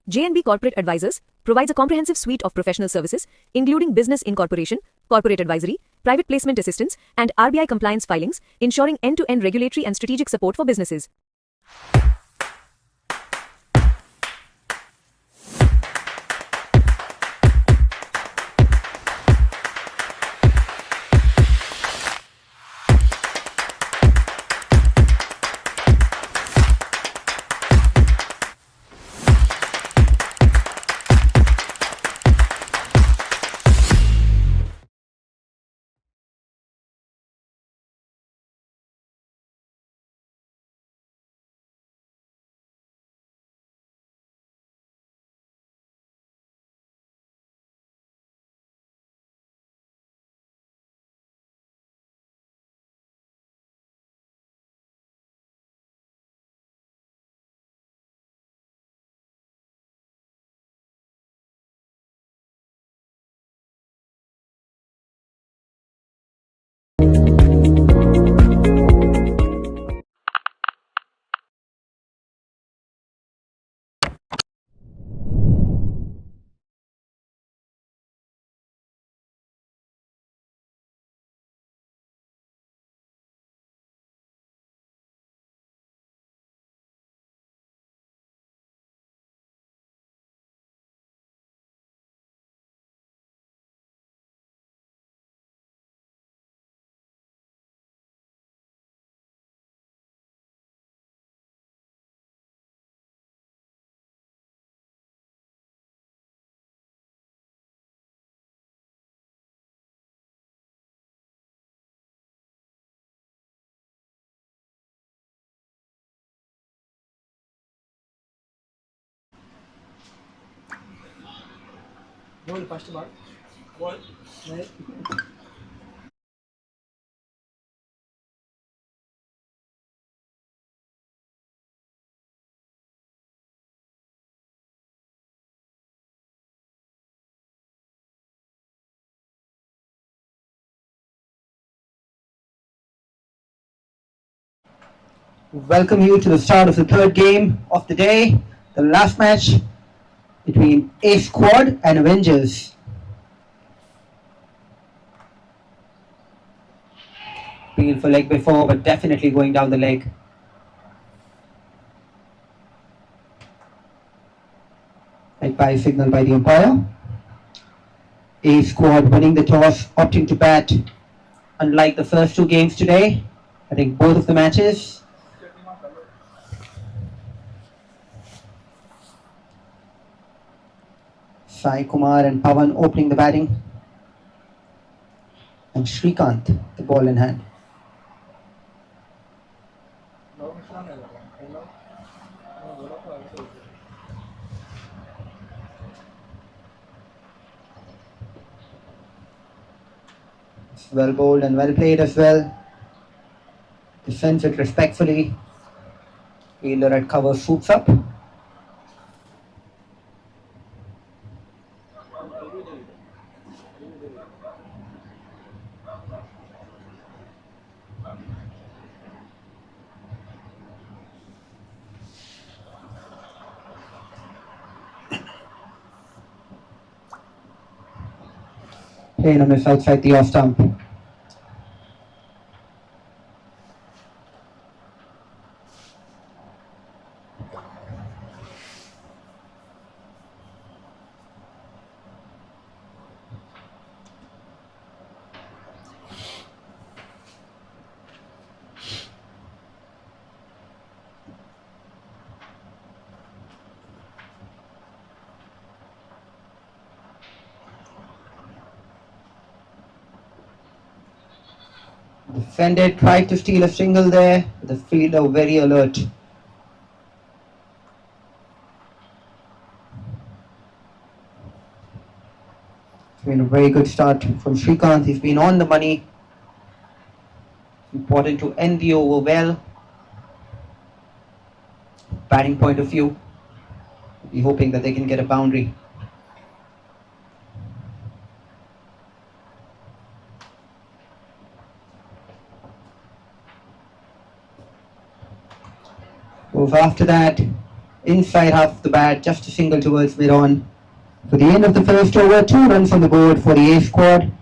J&B Corporate Advisors provides a comprehensive suite of professional services, including business incorporation, corporate advisory, private placement assistance, and RBI compliance filings, ensuring end-to-end regulatory and strategic support for businesses. Ball first ball. Ball. Welcome you to the start of the third game of the day, the last match between A Squad and Avengers. Appeal for leg before, but definitely going down the leg. Right by signal by the umpire. A Squad winning the toss, opting to bat. Unlike the first two games today, I think both of the matches. Sai Kumar and Pawan opening the batting, and Srikanth the ball in hand. It's well bowled and well played as well. Defends it respectfully. Fielder at cover swoops up. Playing on this outside the off stump. Defender tried to steal a single there, the fielder very alert. It's been a very good start from Srikanth. He's been on the money. Important to end the over well. Batting point of view, we're hoping that they can get a boundary. Move after that, inside half the bat, just a single towards mid-on. For the end of the first over, 2 runs on the board for the A squad.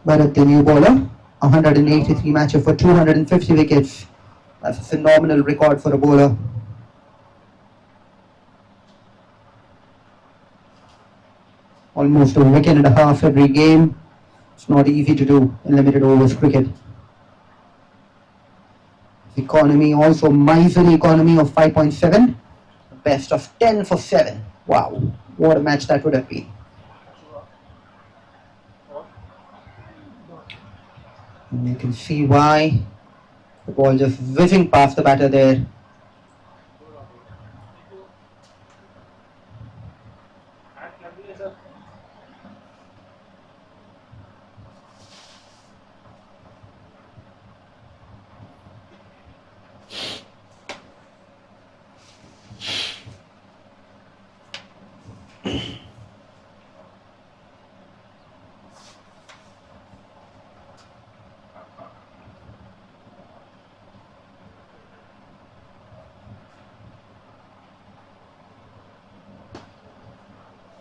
Bharat, the new bowler, 183 matches for 250 wickets. That's a phenomenal record for a bowler. Almost a wicket and a half every game. It's not easy to do in limited overs cricket. Economy also miserly economy of 5.7. Best of 10 for 7. Wow, what a match that would have been. And you can see why. The ball just whizzing past the batter there.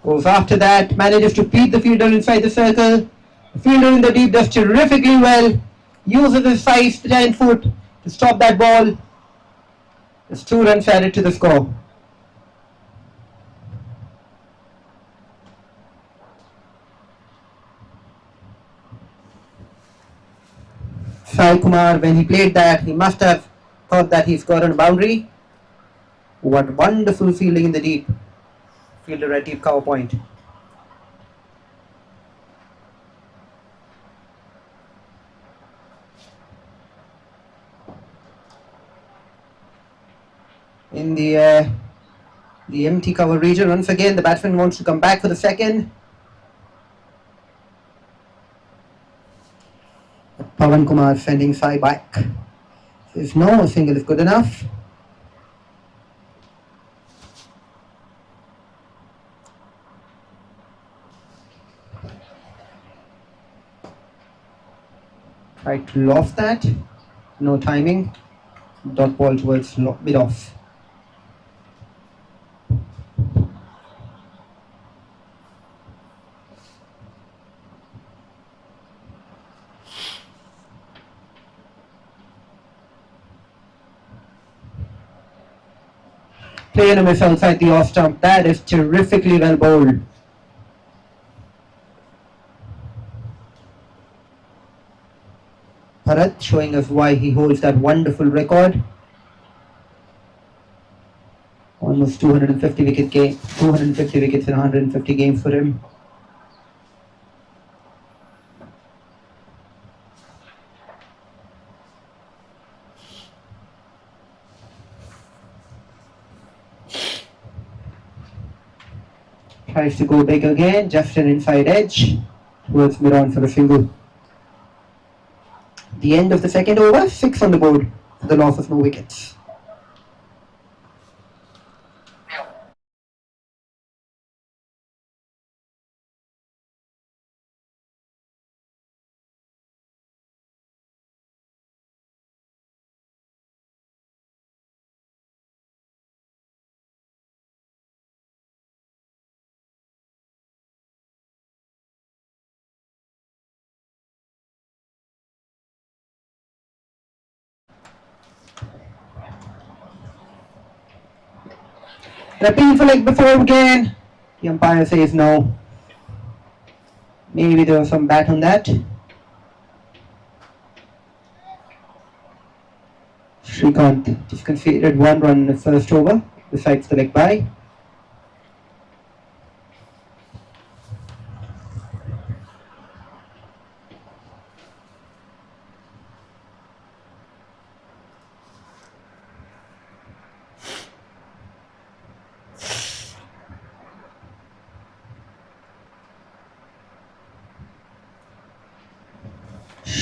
Goes after that, manages to beat the fielder inside the circle. The fielder in the deep does terrifically well. Uses his size, the 10 foot, to stop that ball. There's 2 runs added to the score. Sai Kumar, when he played that, he must have thought that he's got on a boundary. What wonderful fielding in the deep. Fielder at deep cover point. In the empty cover region, once again the batsman wants to come back for the second. Pawan Kumar sending Sai back. Says no, a single is good enough. Tried to loft that, no timing, dot ball towards mid off. Playing a miss outside the off stump, that is terrifically well bowled. Bharat showing us why he holds that wonderful record. Almost 250 wickets in 150 games for him. Tries to go big again, just an inside edge towards mid-on for a single. The end of the second over, 6 on the board for the loss of no wickets. Repeat for leg before again. The umpire says no. Maybe there was some bat on that. Srikanth just conceded 1 run in the first over, besides the leg bye.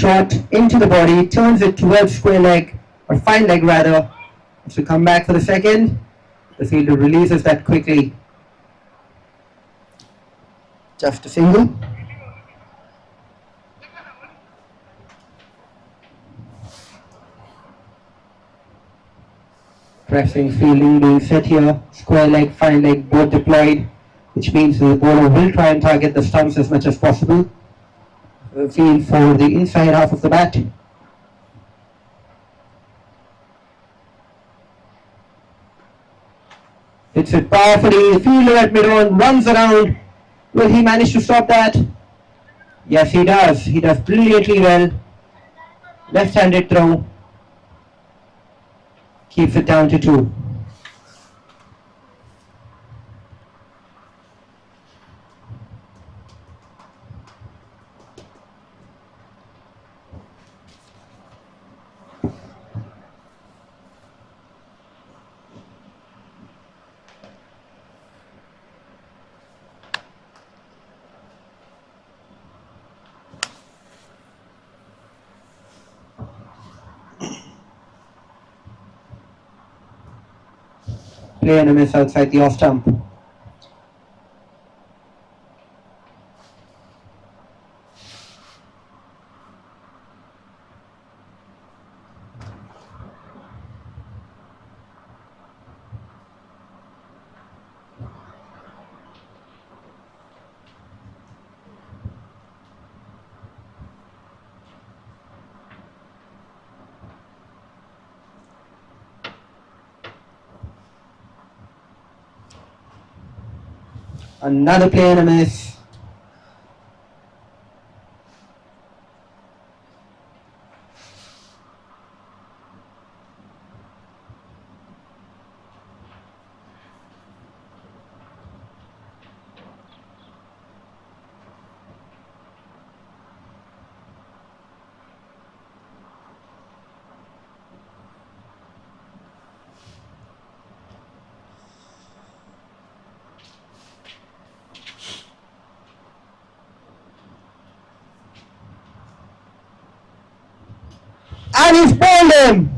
shot into the body, turns it towards square leg, or fine leg rather. As we come back for the second, the fielder releases that quickly. Just a single. Pressing fielding being set here, square leg, fine leg both deployed, which means the bowler will try and target the stumps as much as possible. Field for the inside half of the bat. Hits it powerfully, the fielder at mid-on runs around. Will he manage to stop that? Yes, he does. He does brilliantly well. Left-handed throw. Keeps it down to 2. Play and a miss outside the off stump. Another play and a miss. And he's bowled him.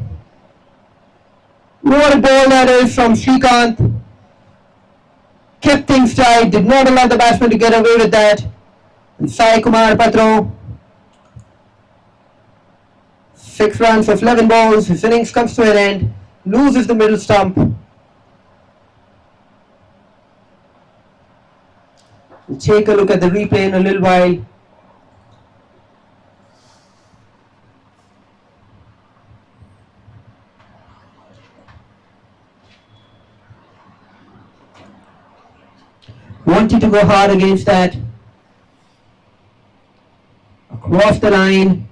What a ball that is from Srikanth. Kept things tight, did not allow the batsman to get away with that. And Sai Kumar Patro, 6 runs of 11 balls. His innings comes to an end, loses the middle stump. We'll take a look at the replay in a little while. Wanted to go hard against that. Across the line,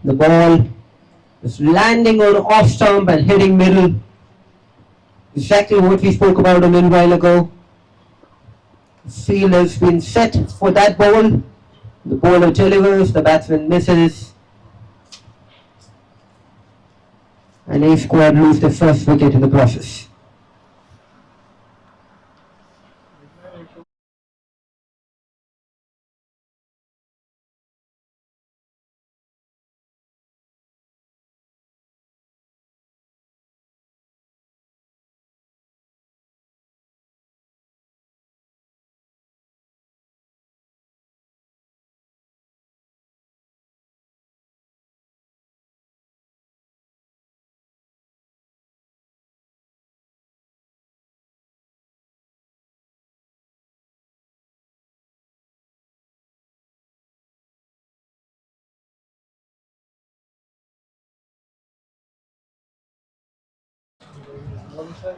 the ball is landing on off stump and hitting middle. Exactly what we spoke about a little while ago. The field has been set for that ball. The bowler delivers, the batsman misses. And A squad lose their first wicket in the process.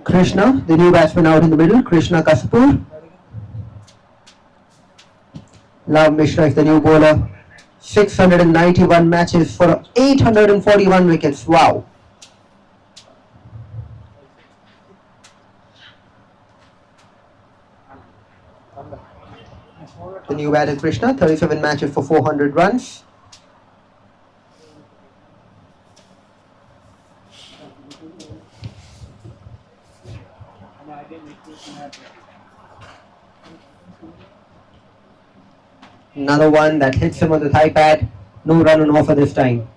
Krishna, the new batsman out in the middle, Krishna Kasapur. Lav Mishra is the new bowler. 691 matches for 841 wickets. Wow. The new batter Krishna, 37 matches for 400 runs. Another one that hits him on the thigh pad. No run on offer this time.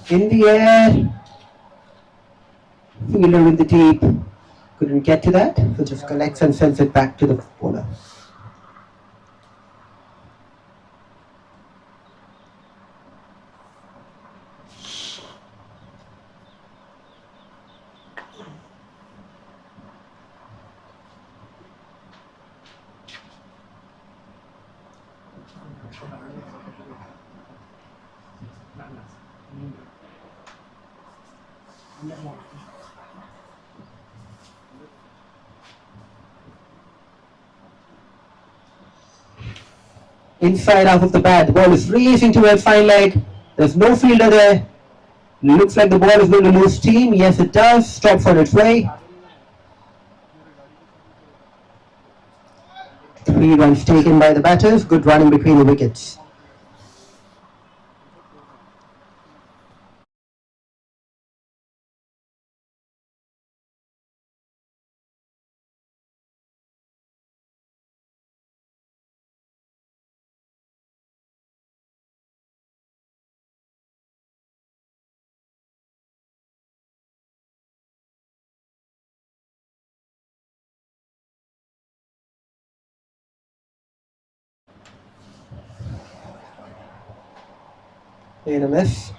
In the air, fielder with the deep couldn't get to that, so just collects and sends it back to the bowler. Inside half of the bat, the ball is racing towards fine leg. There's no fielder there. Looks like the ball is going to lose steam. Yes, it does. Stops on its way. 3 runs taken by the batters. Good running between the wickets. Played a miss.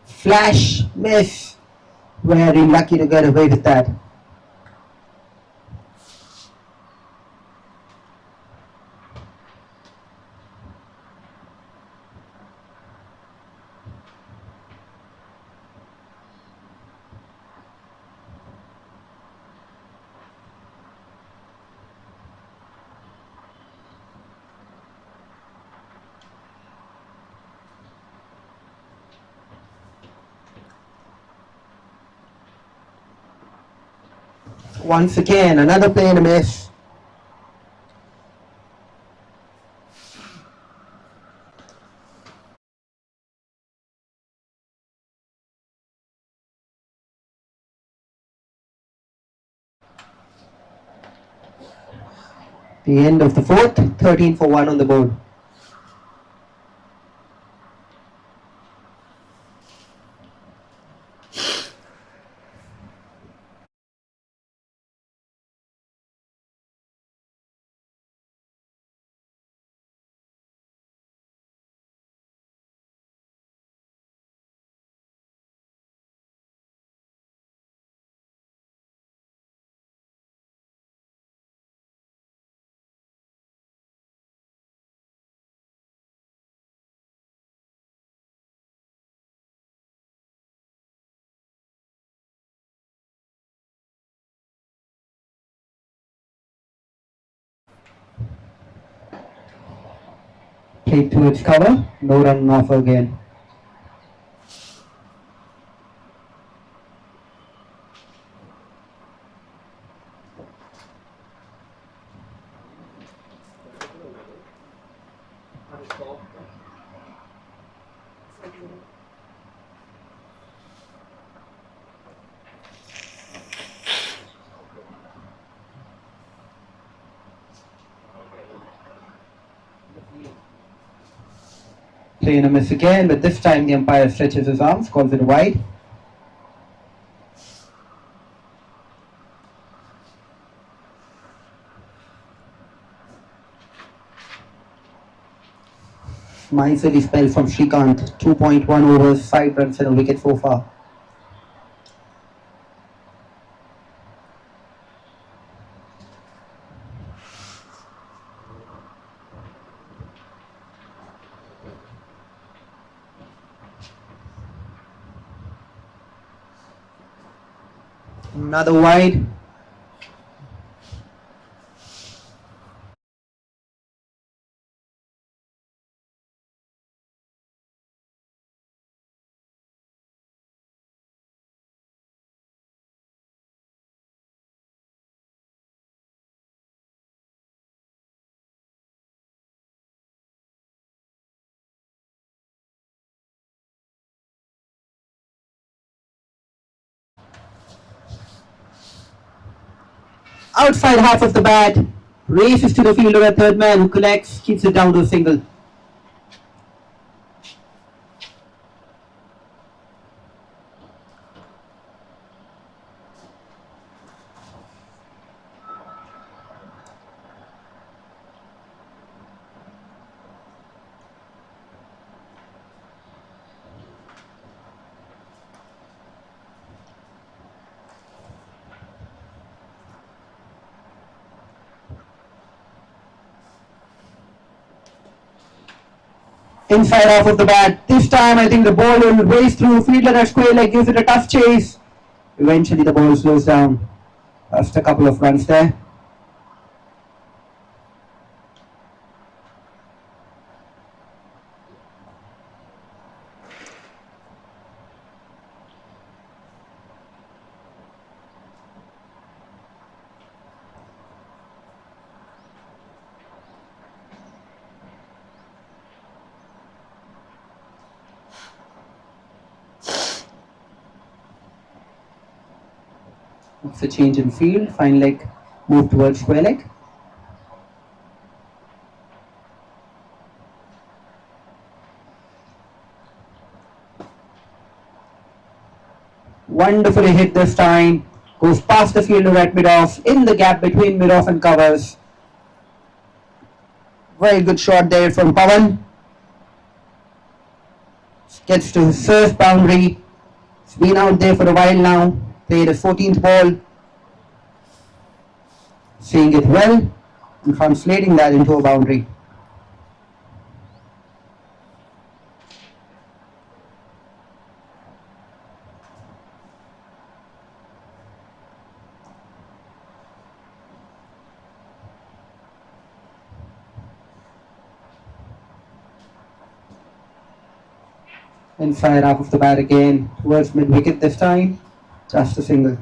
Flash miss. Very lucky to get away with that. Once again, another play and a miss. The end of the fourth, 13 for 1 on the board. Played towards cover, no run on offer again. Play and a miss again, but this time the umpire stretches his arms, calls it wide. Nicely spelled from Srikanth. 2.1 overs, 5 runs and a wicket so far. Another wide. Outside half of the bat, races to the fielder at third man, who collects, keeps it down to a single. Inside half of the bat. This time I think the ball will race through. Fielder at square leg gives it a tough chase. Eventually the ball slows down. Just a couple of runs there. It's a change in field. Fine leg move towards square leg. Wonderfully hit this time. Goes past the fielder at mid-off, in the gap between mid-off and covers. Very good shot there from Pawan. Gets to his first boundary. It's been out there for a while now. Played a 14th ball. Seeing it well and translating that into a boundary. Inside half of the bat again, towards mid-wicket this time, just a single.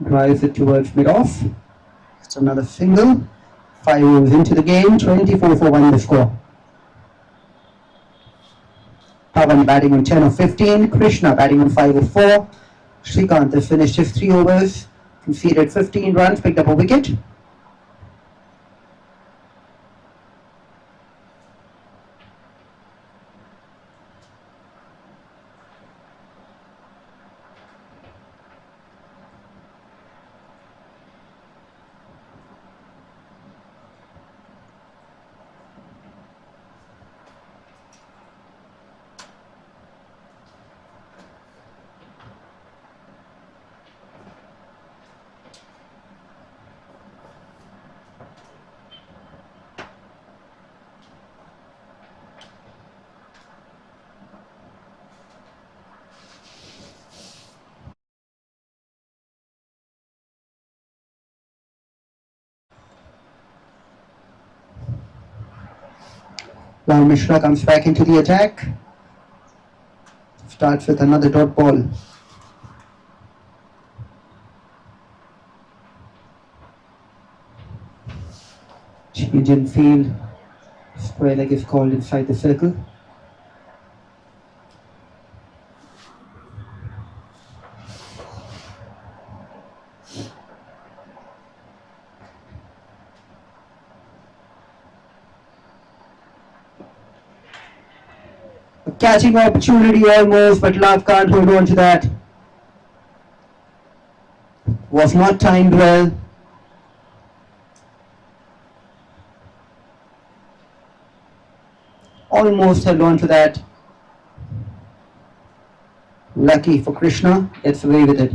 Drives it towards mid-off. It's another single. 5 overs into the game, 24 for 1 the score. Pawan batting on 10 of 15, Krishna batting on 5 of 4. Srikanth has finished his 3 overs, conceded 15 runs, picked up a wicket. Now Mishra comes back into the attack. Starts with another dot ball. Change in field. Square leg is called inside the circle. A catching opportunity almost, but Love can't hold on to that. Was not timed well. Almost held on to that. Lucky for Krishna, gets away with it.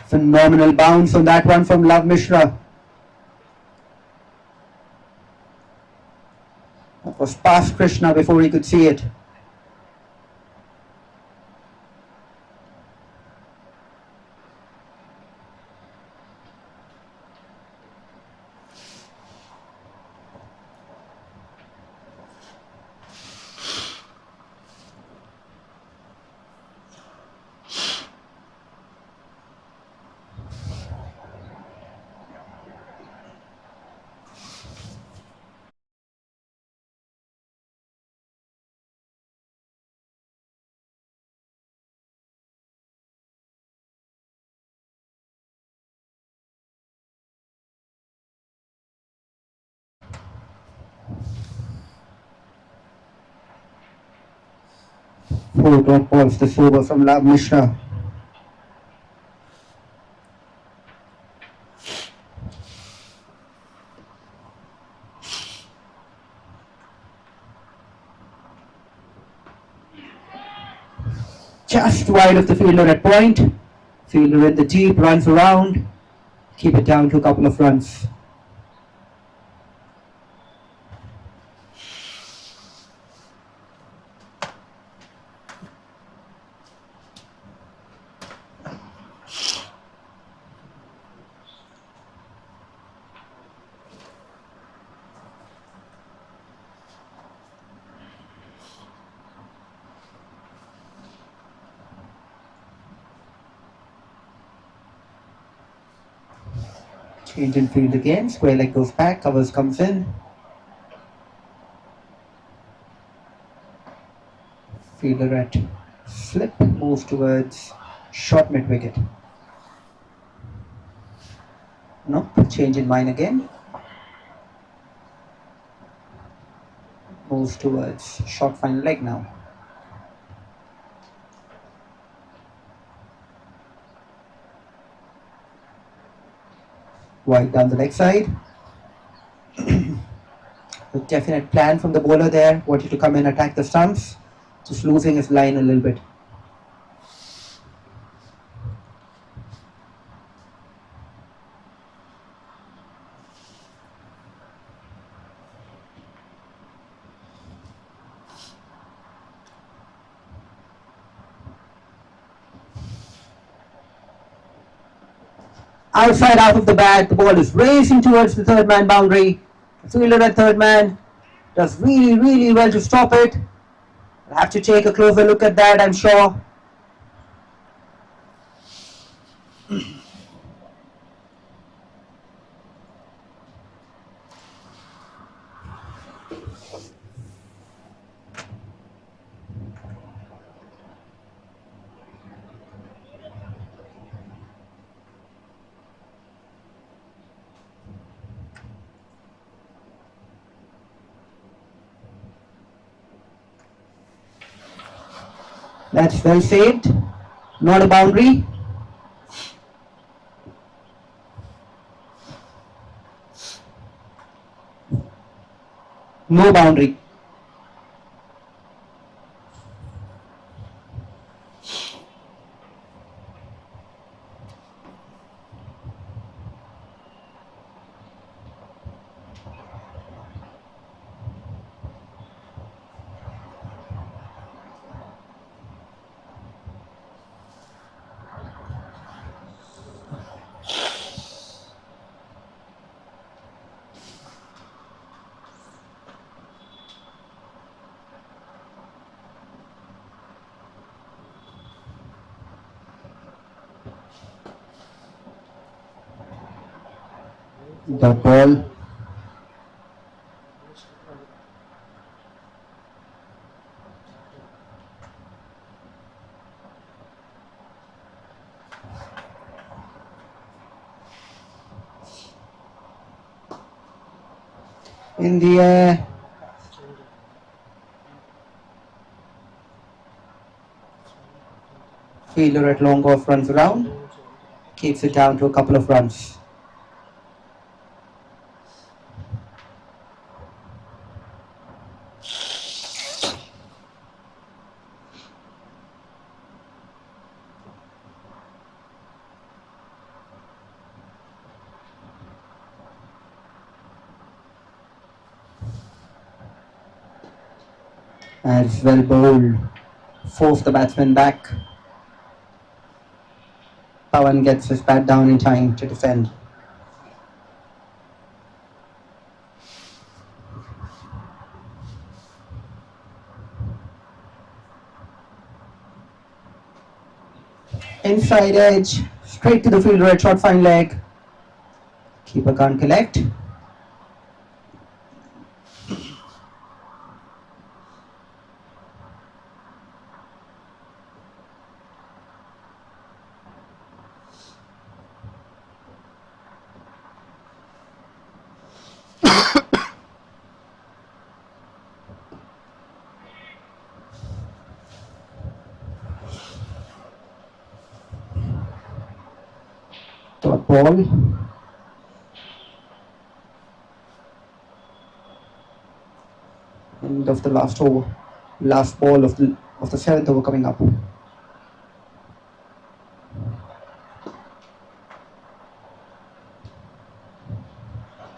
Phenomenal bounce on that one from Love Mishra. That was past Krishna before he could see it. Four dot balls to silver from Love Mishra. Just wide of the fielder at point. Fielder in the deep, runs around. Keep it down to a couple of runs. Change in field again, square leg goes back, covers comes in. Fielder at slip, moves towards short mid wicket. Nope, change in mind again. Moves towards short final leg now. Wide down the leg side. A definite plan from the bowler there, wanted to come and attack the stumps, just losing his line a little bit. Outside out of the bat, the ball is racing towards the third man boundary. The fielder at third man does really well to stop it. I'll have to take a closer look at that, I'm sure. That's well saved, not a boundary. No boundary. Dot ball. In the air. Fielder at long off runs around, keeps it down to a couple of runs. As well bowled, force the batsman back. Pawan gets his bat down in time to defend. Inside edge, straight to the fielder at short fine leg. Keeper can't collect. Dot ball. End of the last over. Last ball of the 7th over coming up.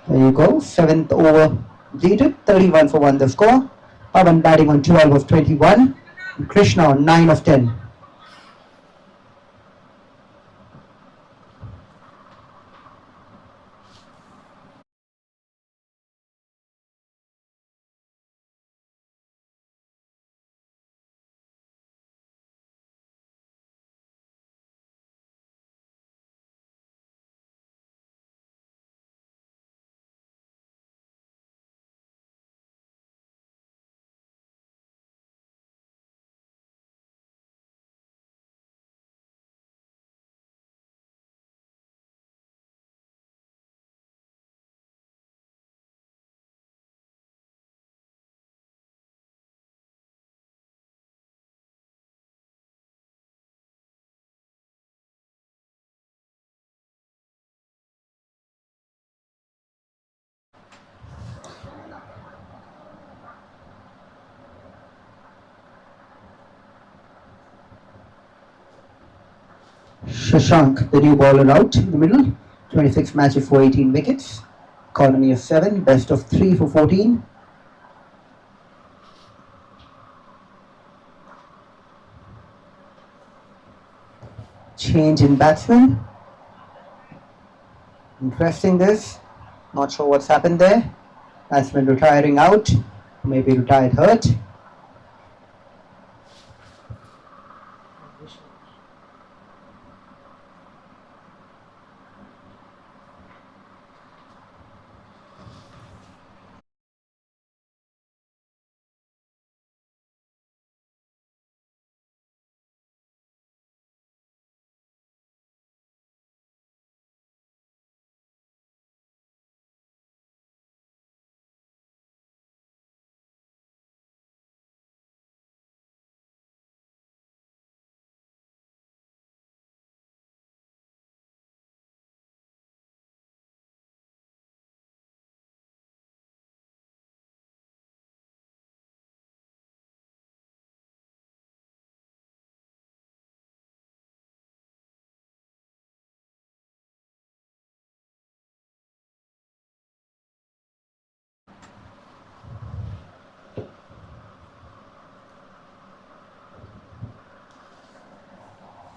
There you go. 7th over completed. 31 for 1 the score. Pawan batting on 12 of 21. And Krishna on 9 of 10. Shashank, the new bowler, out in the middle. 26 matches for 18 wickets. Economy of 7, best of 3 for 14. Change in batsman. Interesting this. Not sure what's happened there. Batsman retiring out. Maybe retired hurt.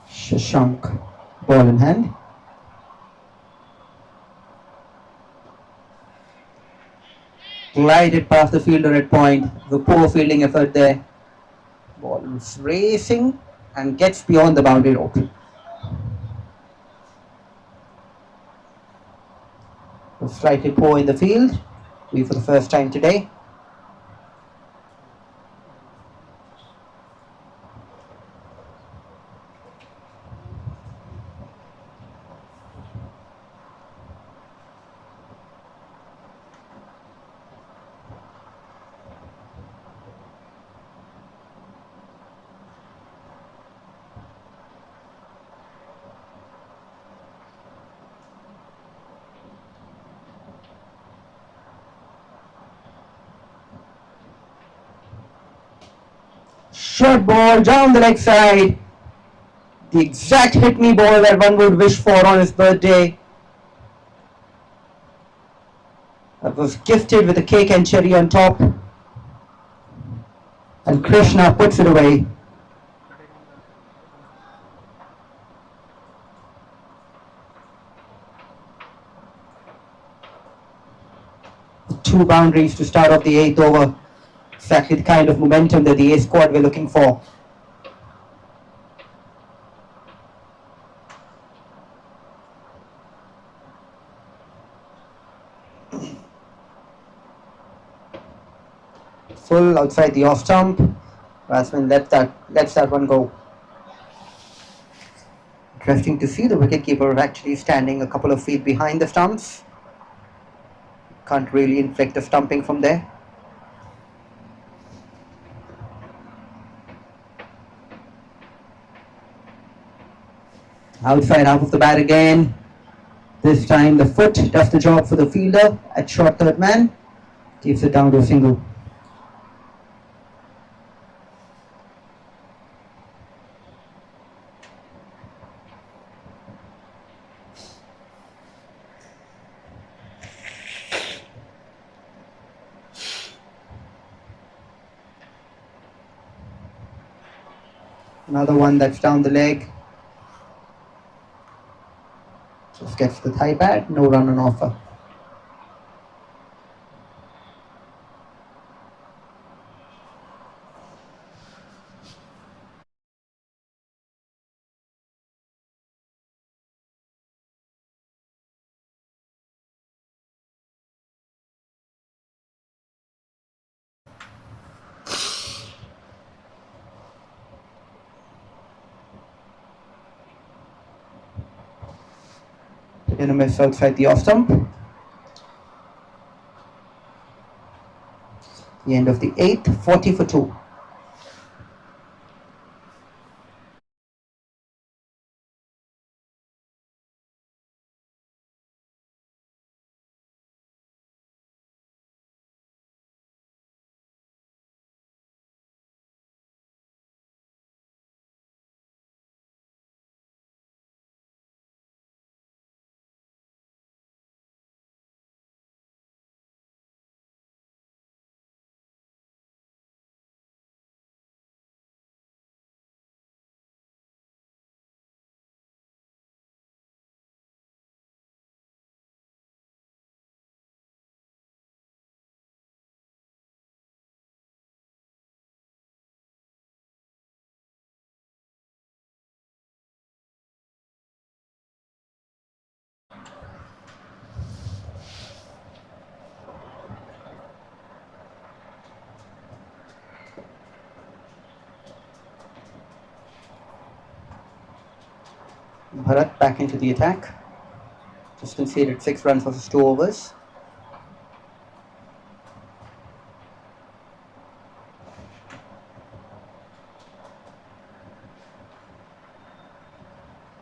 Shashank, ball in hand. Glided past the fielder at point. The poor fielding effort there. Ball is racing and gets beyond the boundary rope. was slightly poor in the field. We for the first time today. Short ball down the leg side. The exact hit me ball that one would wish for on his birthday. That was gifted with a cake and cherry on top. And Krishna puts it away. Two boundaries to start off the 8th over. Exactly the kind of momentum that the A squad were looking for. Full outside the off stump. Batsman lets that one go. Interesting to see the wicketkeeper actually standing a couple of feet behind the stumps. Can't really inflict a stumping from there. Outside half of the bat again. This time the foot does the job for the fielder at short third man. Keeps it down to a single. Another one that's down the leg. Just gets the thigh pad, no run on offer. In a miss outside the off stump. The end of the 8th, 40 for 2. Bharat back into the attack. Just conceded 6 runs for his 2 overs.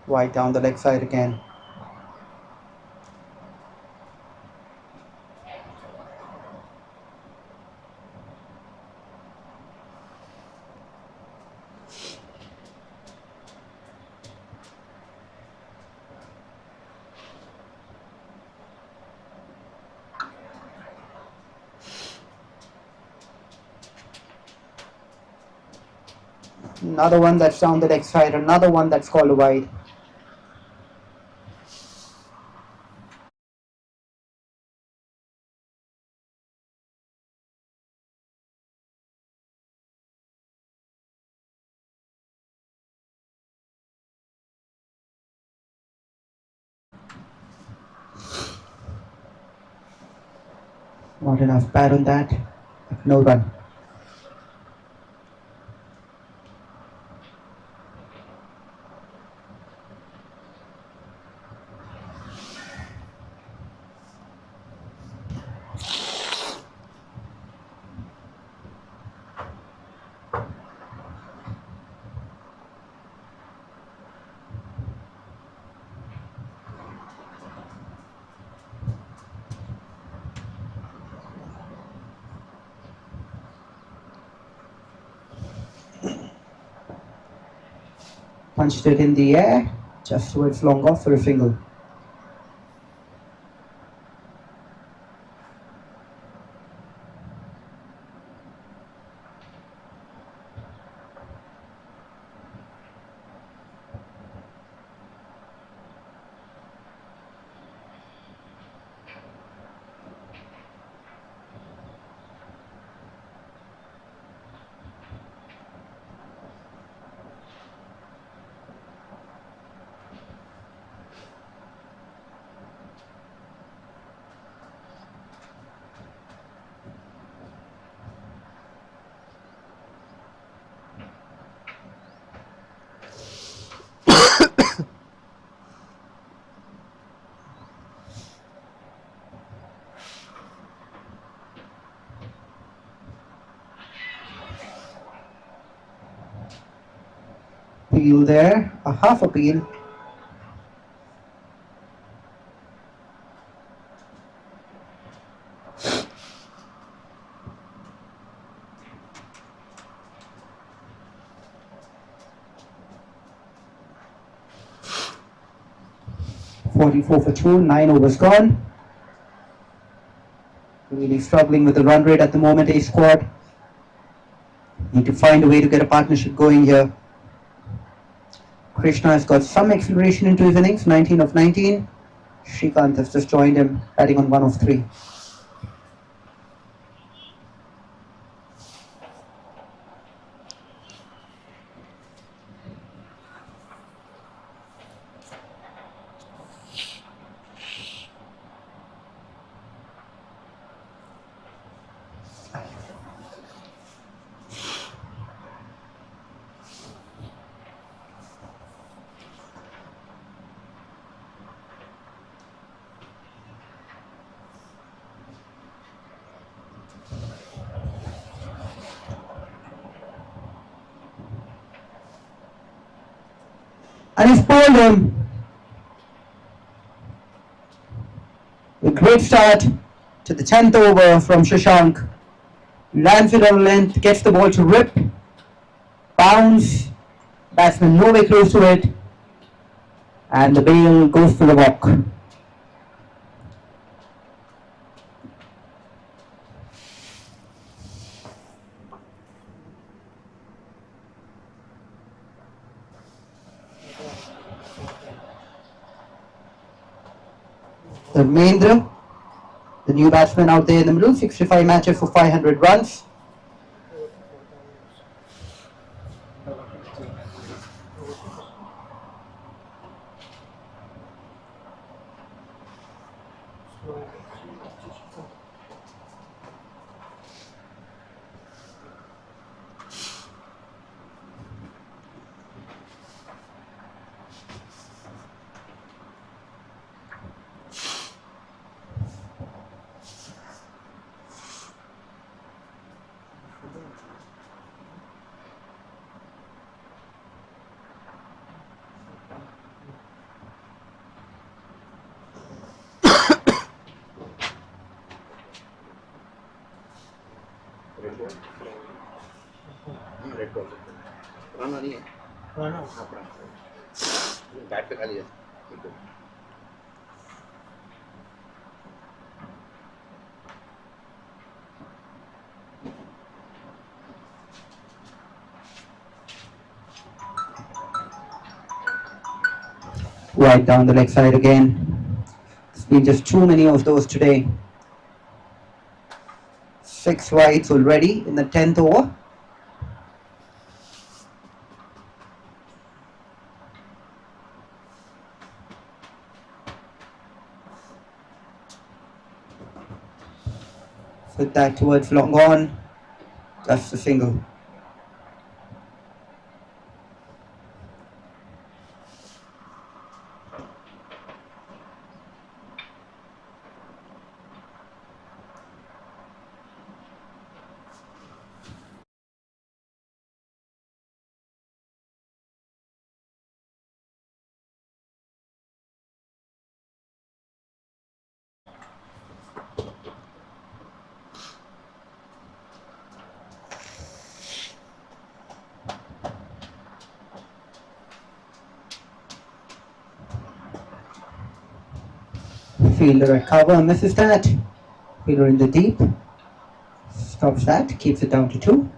Wide down the leg side again. Another one that's down the leg side, another one that's called a wide. Not enough bat on that. No run. Punched it in the air, just towards long off for a single. Peel there, a half a peel. .44 for 2, 9 overs gone. Really struggling with the run rate at the moment, A squad. Need to find a way to get a partnership going here. Krishna has got some acceleration into his innings, 19 of 19. Srikanth has just joined him, batting on 1 of 3. And he's bowled him. A great start to the 10th over from Shashank. Lands it on length, gets the ball to rip, bounce, batsman nowhere close to it, and the bail goes to the walk. ฎharmendra, the new batsman out there in the middle, 65 matches for 500 runs. Right down the leg side again. There's been just too many of those today. 6 wides already in the 10th over. Put that towards long on. Just a single. Fielder at cover, misses that. Fielder in the deep. Stops that, keeps it down to 2.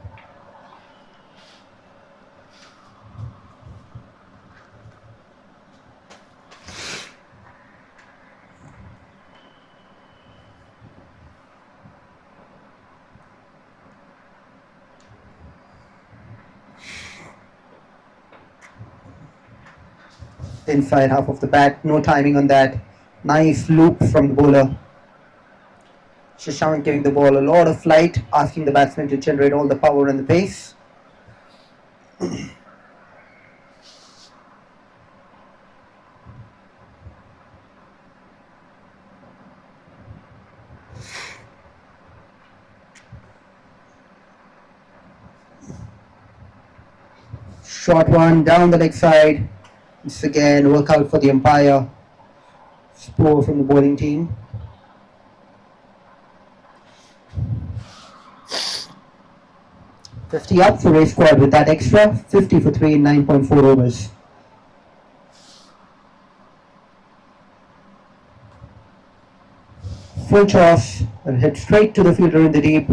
Inside half of the bat, no timing on that. Nice loop from the bowler. Shashank giving the ball a lot of flight, asking the batsman to generate all the power and the pace. Short one down the leg side. This again, work out for the umpire. Score from the bowling team. $50 up for race squad with that extra. 50 for 3 in 9.4 overs. Full toss and hit straight to the fielder in the deep.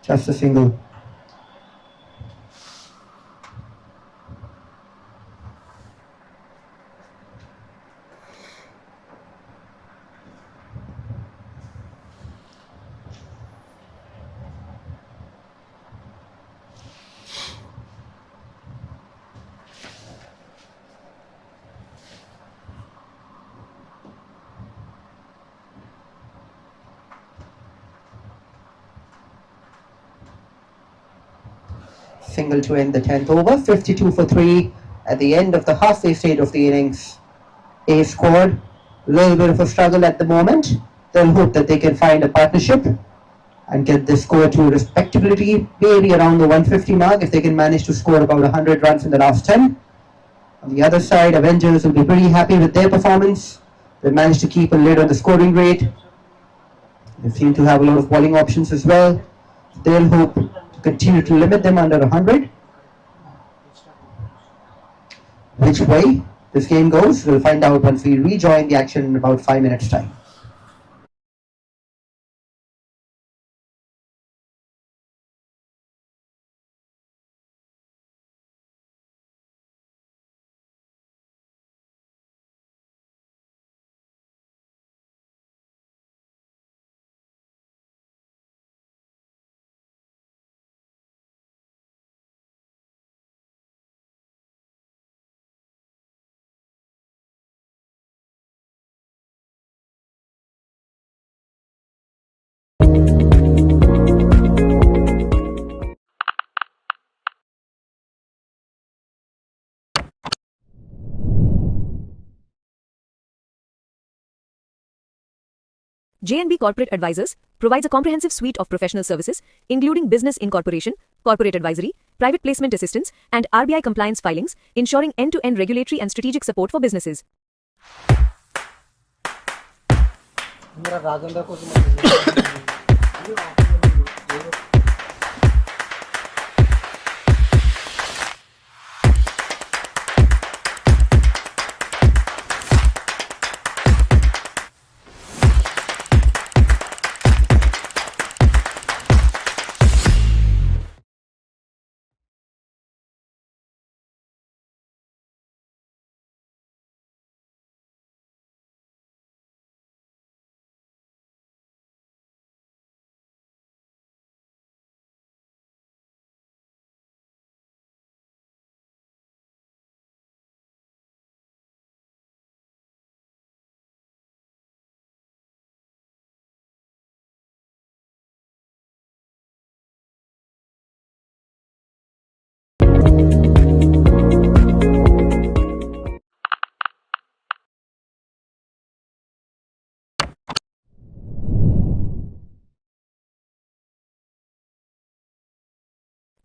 Just a single. Single to end the 10th over. 52 for 3 at the end of the halfway stage of the innings. A scored. A little bit of a struggle at the moment. They'll hope that they can find a partnership and get this score to respectability, maybe around the 150 mark if they can manage to score about 100 runs in the last 10. On the other side, Avengers will be pretty happy with their performance. They managed to keep a lid on the scoring rate. They seem to have a lot of bowling options as well. They'll hope to continue to limit them under 100. Which way this game goes, we'll find out once we rejoin the action in about 5 minutes' time. J&B Corporate Advisors provides a comprehensive suite of professional services, including business incorporation, corporate advisory, private placement assistance, and RBI compliance filings, ensuring end-to-end regulatory and strategic support for businesses.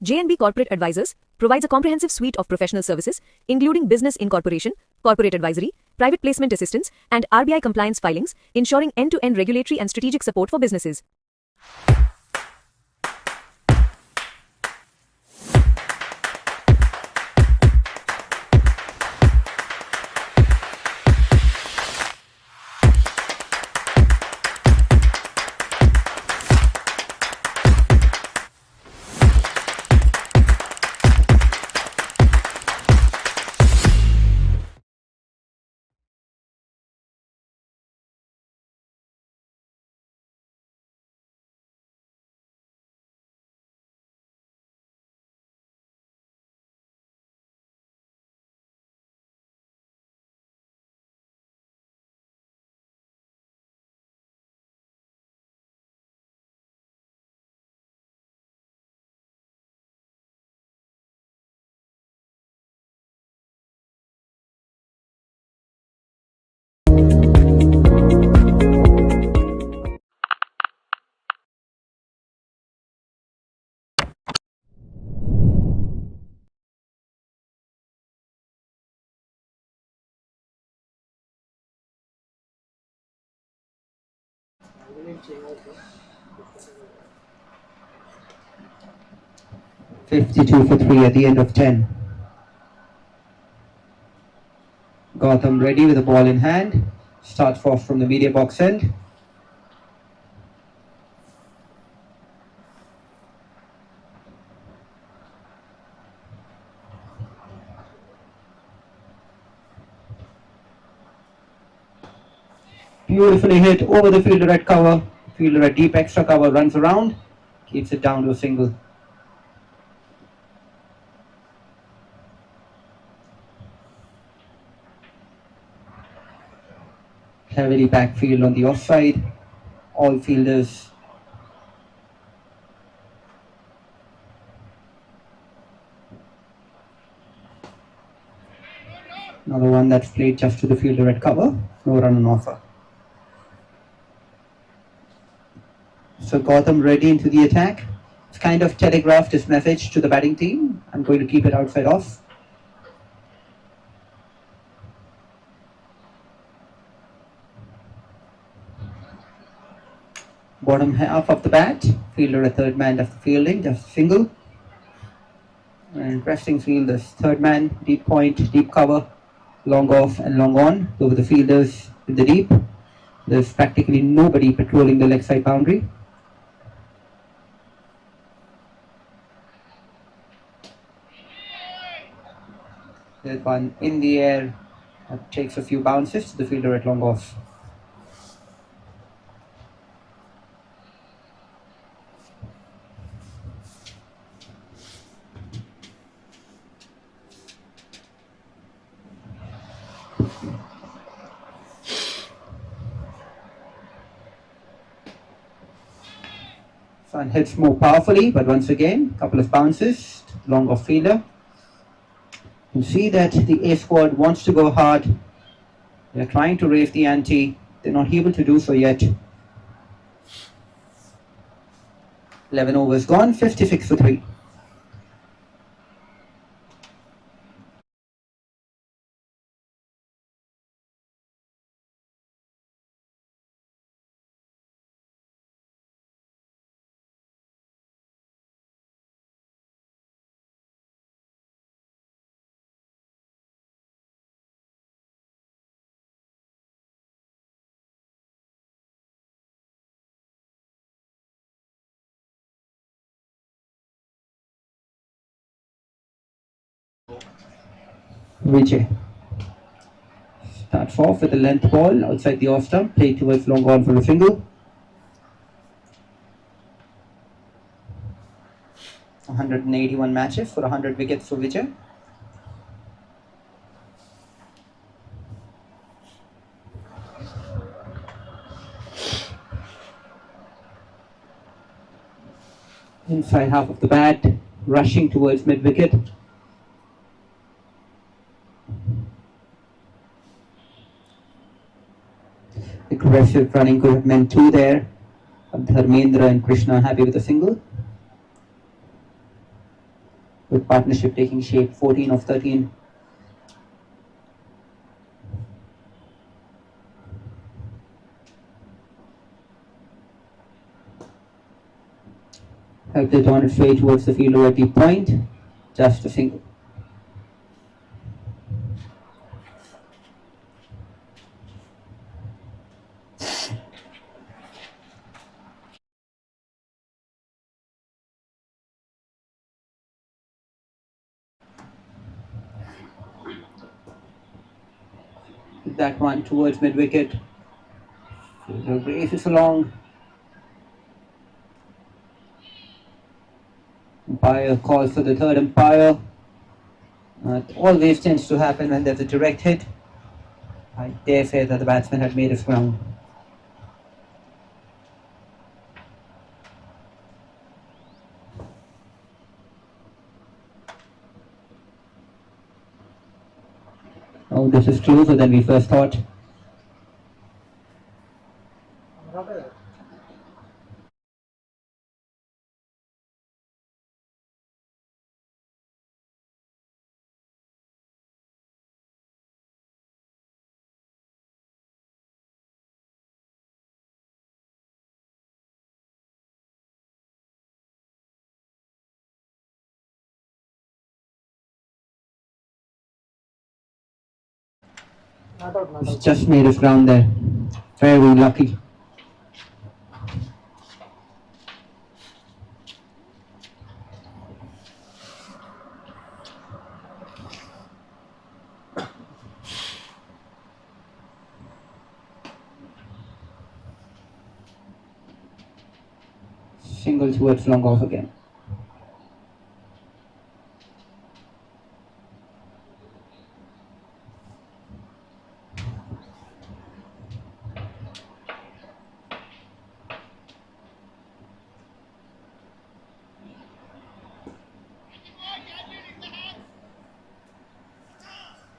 J&B Corporate Advisors provides a comprehensive suite of professional services, including business incorporation, corporate advisory, private placement assistance, and RBI compliance filings, ensuring end-to-end regulatory and strategic support for businesses. (52 for 3) at the end of 10. 𝗃𝗏 ready with the ball in hand. Starts off from the media box end. Beautifully hit over the fielder at cover. Fielder at deep extra cover runs around, keeps it down to a single. Heavily backfield on the offside. All fielders another one that's played just to the fielder at cover. No run on offer. So 𝗃𝗏 ready into the attack. It's kind of telegraphed his message to the batting team. I'm going to keep it outside off. Bottom half of the bat. Fielder at third man does the fielding, just single. And resting fielders, third man, deep point, deep cover, long off and long on. Over the fielders in the deep. There's practically nobody patrolling the leg side boundary. There's one in the air that takes a few bounces to the fielder at long off. Sun hits more powerfully, but once again, a couple of bounces, long off fielder. You see that the A squad wants to go hard. They're trying to raise the ante. They're not able to do so yet. 11 overs gone, 56 for 3. 𝗬𝗁𝗃𝗏 starts off with a length ball outside the off stump, played towards long on for a single. 181 matches for 100 wickets for 𝗬𝗁𝗃𝗏. Inside half of the bat, rushing towards mid wicket. Aggressive running could have meant 2 there. Dharmendra and Krishna happy with a single. With partnership taking shape, 14 of 13. Helped it on its way towards the fielder at the point. Just a single. That one towards mid wicket. The races along. Umpire calls for the third umpire. It always tends to happen when there's a direct hit. I dare say that the batsman had made his ground. Oh, this is closer than we first thought. He's just made his ground there. Very lucky. Single towards long off again.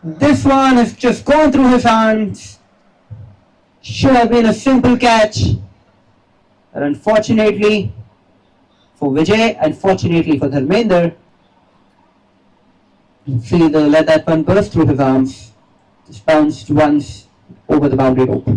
This one has just gone through his hands. Should have been a simple catch. But unfortunately for Vijay and fortunately for Dharmender, see the let that one burst through his arms. Just bounced once over the boundary rope.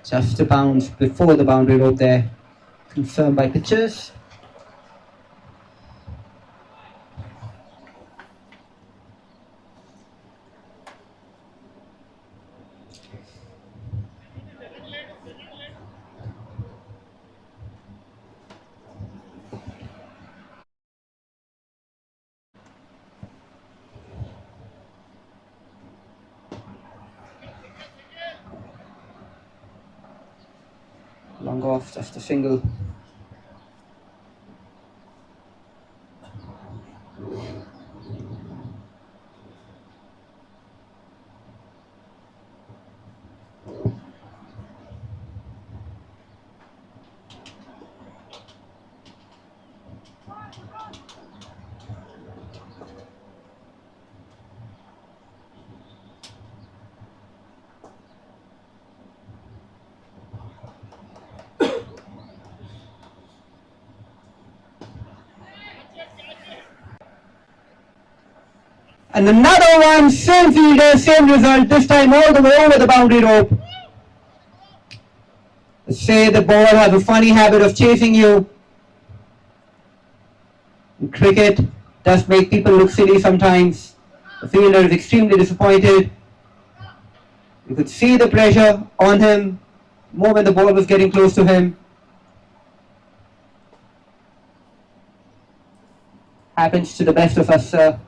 Just a bounce before the boundary rope there, confirmed by pitchers. Long off, just a single. And another one, same fielder, same result, this time all the way over the boundary rope. Say the ball has a funny habit of chasing you. In cricket, does make people look silly sometimes. The fielder is extremely disappointed. You could see the pressure on him more when the ball was getting close to him. Happens to the best of us, sir.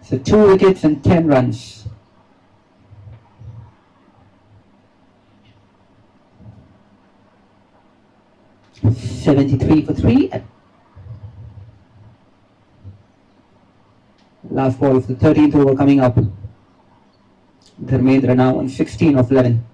So 2 wickets and 10 runs. '73 for 3. Last ball of the 13th over coming up. 𝗃𝗏𝗃 now on 16 of 11.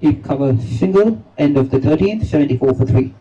Deep cover single, end of the 13th, 74 for 3.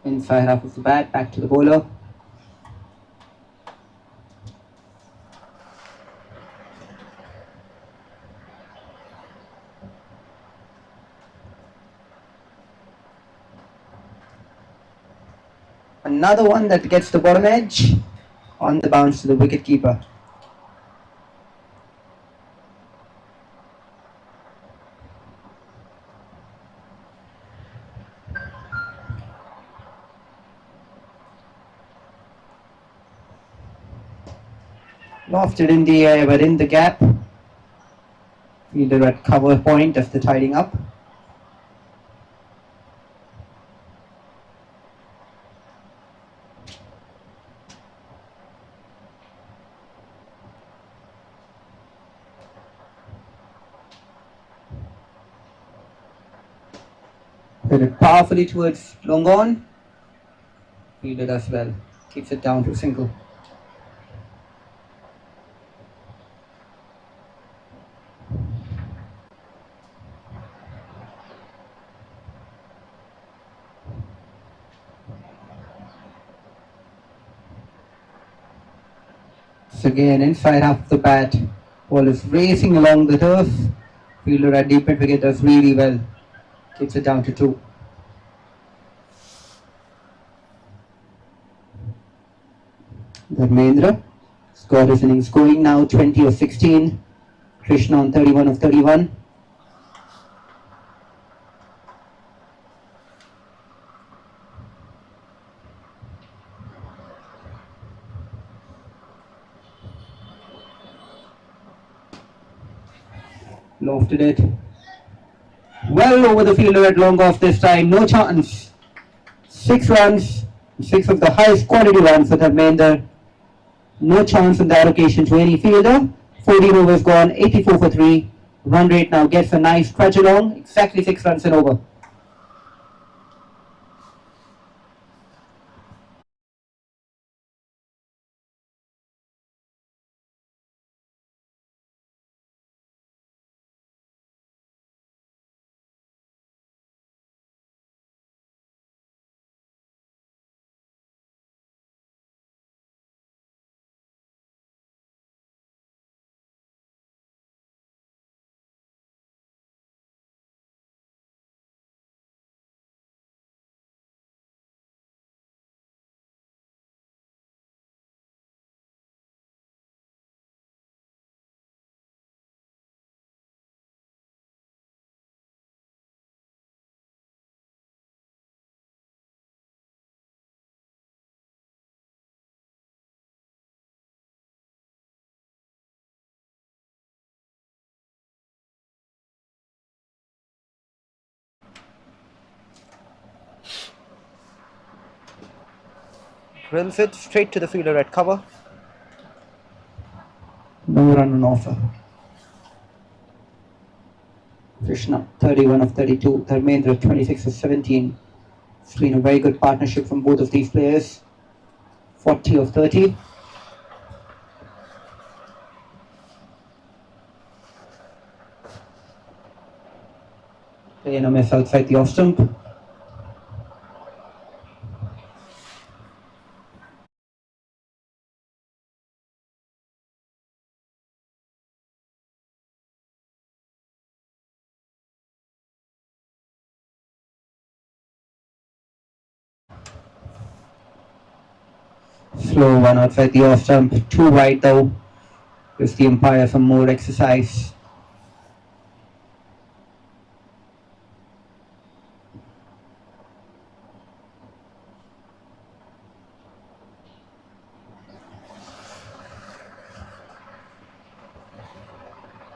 Inside half of the bat, back to the bowler. Another one that gets the bottom edge on the bounce to the wicket-keeper. Lofted in the air, but in the gap. Fielder at cover point after tidying up. Hit it powerfully towards long on. Fielder does well. Keeps it down to a single. Again, inside half of the bat, ball is racing along the turf. Fielder at deep mid-wicket does really well. Keeps it down to 2. 𝗃𝗏𝗃𝗃 scored his innings going now 20 of 16. Krishna on 31 of 31. Lofted it. Well over the fielder at long off this time. No chance. 6 runs. 6 of the highest quality runs for 𝗃𝗏𝗃𝗃. No chance on that occasion to any fielder. 14 overs gone. 84 for 3. Run rate now gets a nice trudge along. Exactly 6 runs and over. Drills it straight to the fielder at cover. No run on offer. Krishna, 31 of 32. Dharmendra, 26 of 17. It's been a very good partnership from both of these players. 40 of 30. Playing a miss outside the off stump. Slow one outside the off stump. Too wide though. Gives the umpire some more exercise.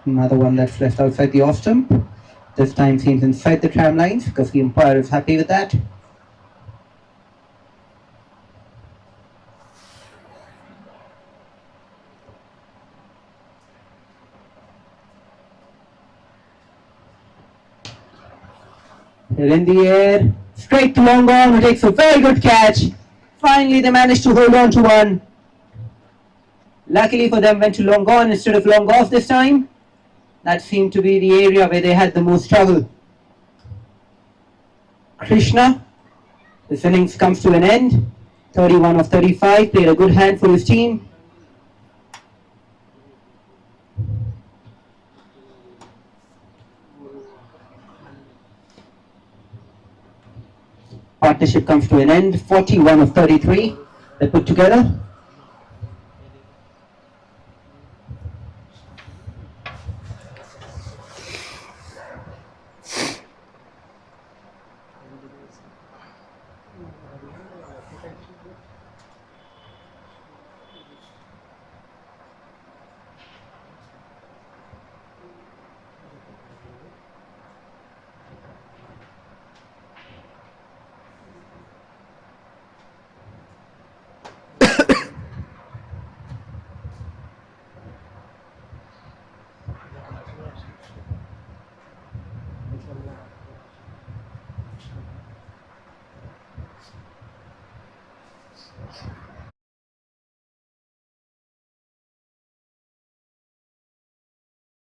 Another one that's left outside the off stump. This time seems inside the tram lines because the umpire is happy with that. Hit in the air, straight to long on, who takes a very good catch. Finally they managed to hold on to one. Luckily for them, went to long on instead of long off this time. That seemed to be the area where they had the most trouble. Krishna, this innings comes to an end. 31 of 35, played a good hand for his team. Partnership comes to an end. 41 of 33 they put together.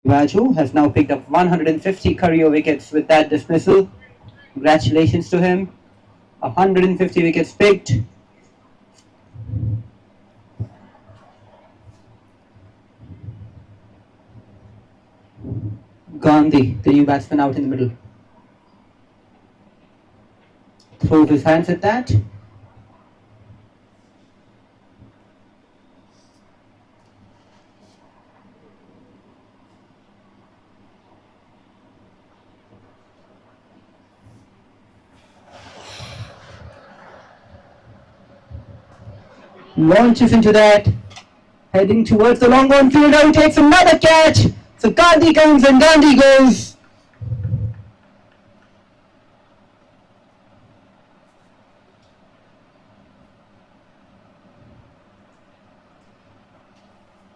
Raju has now picked up 150 career wickets with that dismissal. Congratulations to him. 150 wickets picked. Gandhi, the new batsman, out in the middle. Throws his hands at that. Launches into that, heading towards the long on fielder who takes another catch. So Gandhi comes and Gandhi goes.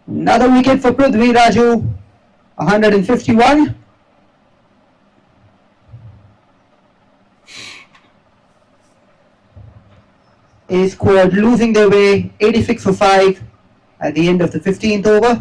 Another wicket for Prithvi Raju, 151. A squad losing their way, 86 for 5 at the end of the 15th over.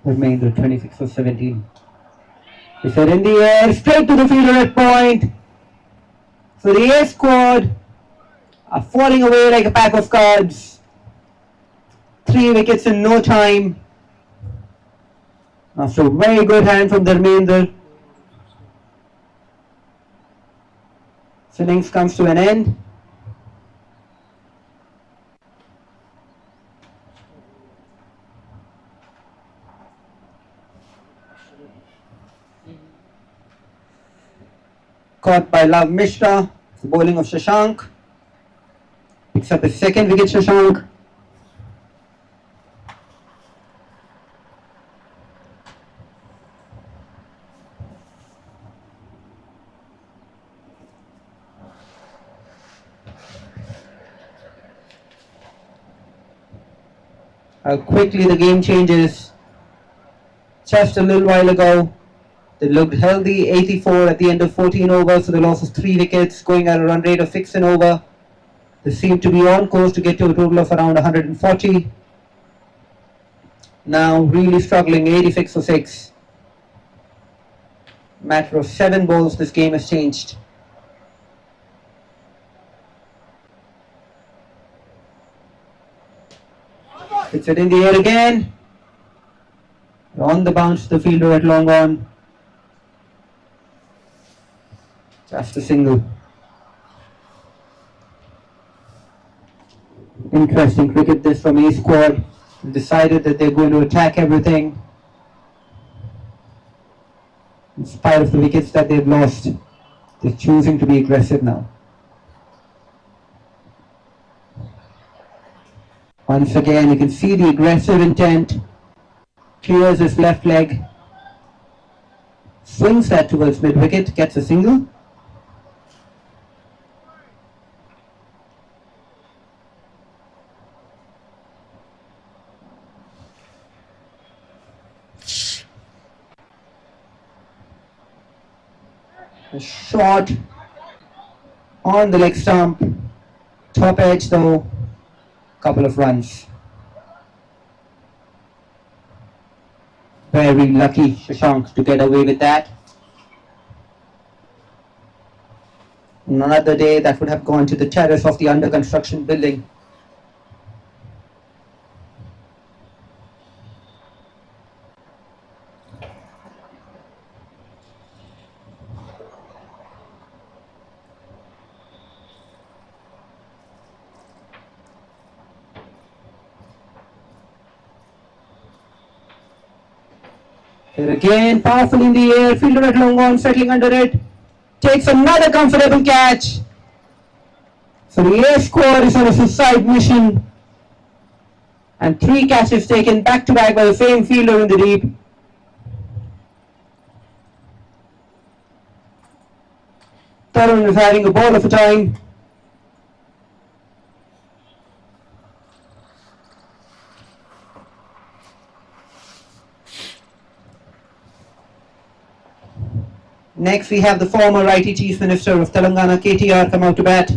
𝗵𝗃𝗃 26 for 17. It's in the air, straight to the fielder at point. So the A squad are falling away like a pack of cards. 3 wickets in no time. After a very good hand from Dharmendra. Innings comes to an end. Caught by Love Mishra, the bowling of Shashank. Picks up his second wicket, Shashank. How quickly the game changes. Just a little while ago, they looked healthy, 84 at the end of 14 overs, so they lost 3 wickets, going at a run rate of 6 an over. They seem to be on course to get to a total of around 140. Now really struggling, 86 for 6. Matter of 7 balls, this game has changed. It's it in the air again. On the bounce, the fielder at long on. Just a single. Interesting cricket this from A squad. Decided that they're going to attack everything. In spite of the wickets that they've lost, they're choosing to be aggressive now. Once again, you can see the aggressive intent. Clears his left leg. Swings that towards mid-wicket, gets a single. A shot on the leg stump. Top edge though. Couple of runs. Very lucky Shashank to get away with that. Another day that would have gone to the terrace of the under construction building. Here again, powerful in the air, fielder at long on, settling under it, takes another comfortable catch. So the A squad is on a suicide mission, and 3 catches taken back to back by the same fielder in the deep. Tarun is having a ball of a time. Next we have the former IT Chief Minister of Telangana, KTR, come out to bat.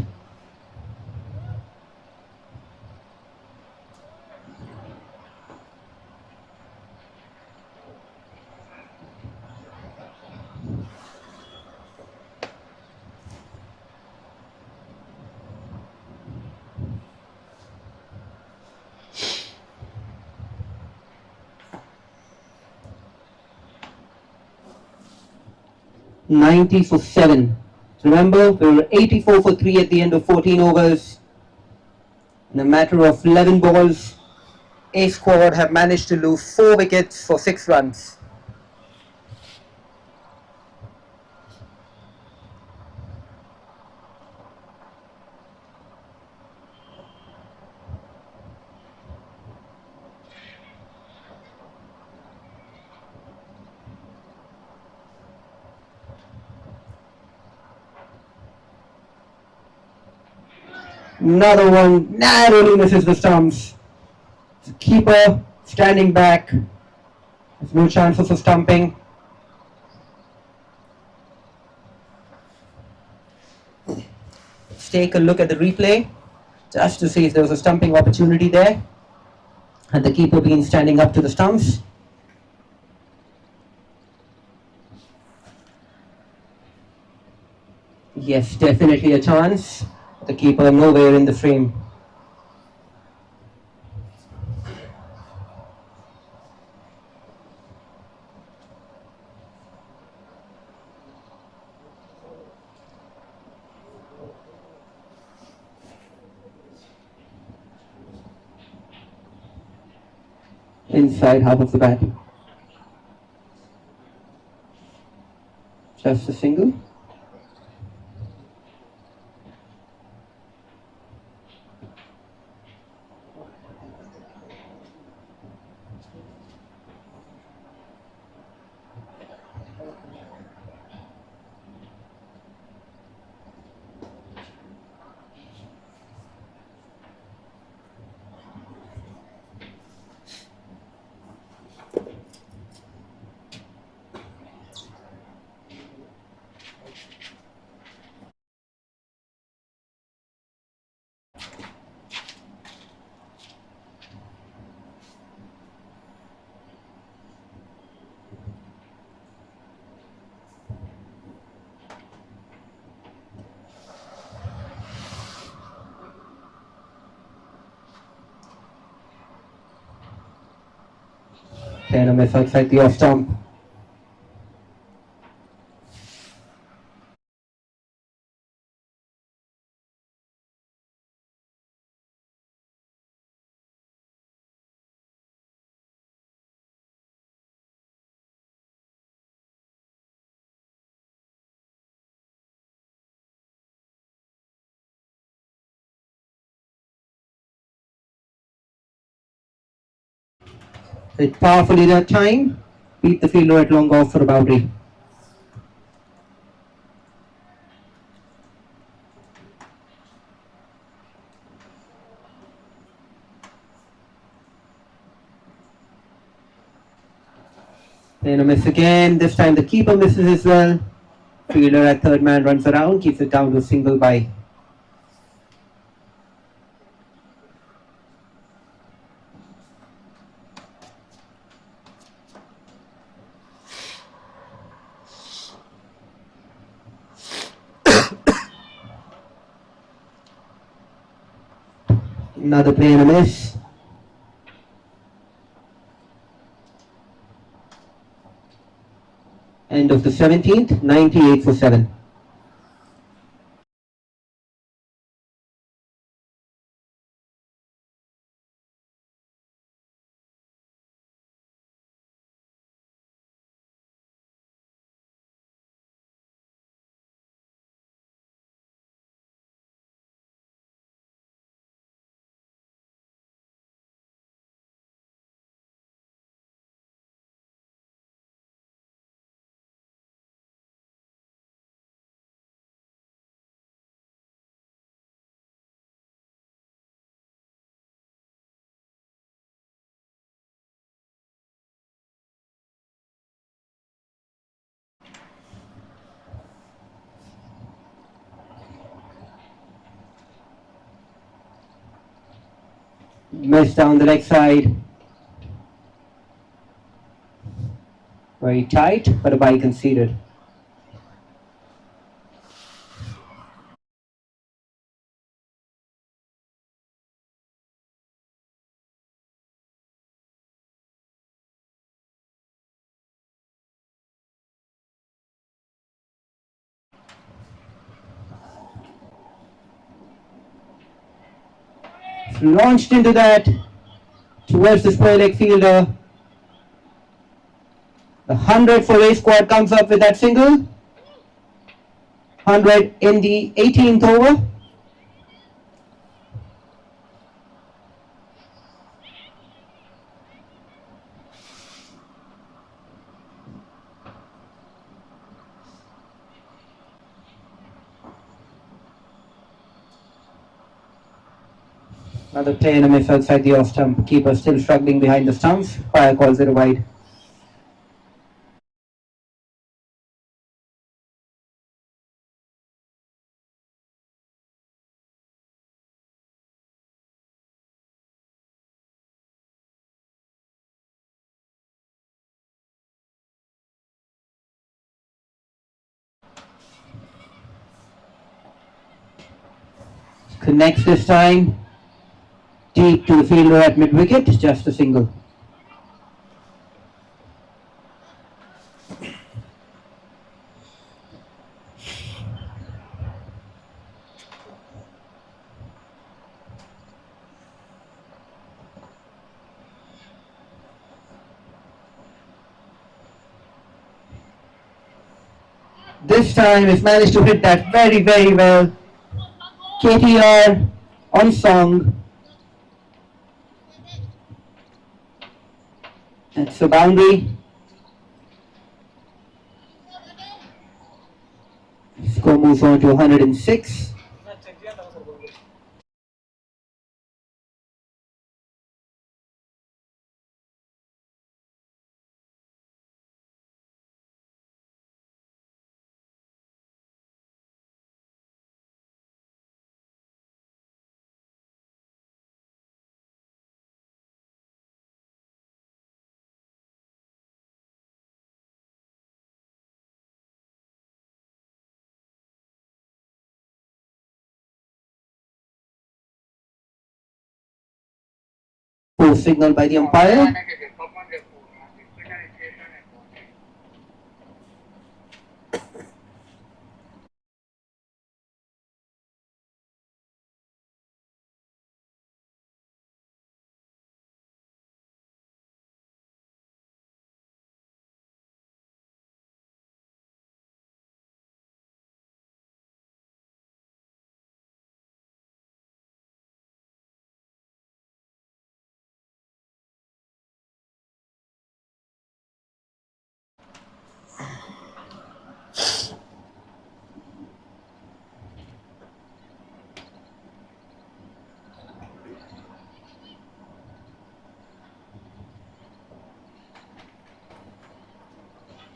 '90 for 7. Remember, we were 84 for 3 at the end of 14 overs. In a matter of 11 balls, A squad have managed to lose 4 wickets for 6 runs. Another one narrowly misses the stumps. The keeper standing back. There's no chance of a stumping. Let's take a look at the replay just to see if there was a stumping opportunity there. Had the keeper been standing up to the stumps. Yes, definitely a chance. The keeper nowhere in the frame. Inside half of the bat. Just a single. Then a miss outside the off stump. Hit powerfully that time. Beat the fielder at long off for a boundary. Then a miss again. This time the keeper misses as well. Fielder at third man runs around, keeps it down to a single by. Another play and a miss. End of the 17th, 98 for 7. Miss down the leg side. Very tight, but a bye conceded. Launched into that towards the square leg fielder. The 100 for A squad comes up with that single. 100 in the 18th over. Another play and a miss outside the off stump. Keeper still struggling behind the stumps. Umpire calls it a wide. Connects this time. Deep to the fielder at mid-wicket, just a single. This time he's managed to hit that very, very well. KTR on song. That's a boundary. Score moves on to 106. Full signal by the umpire.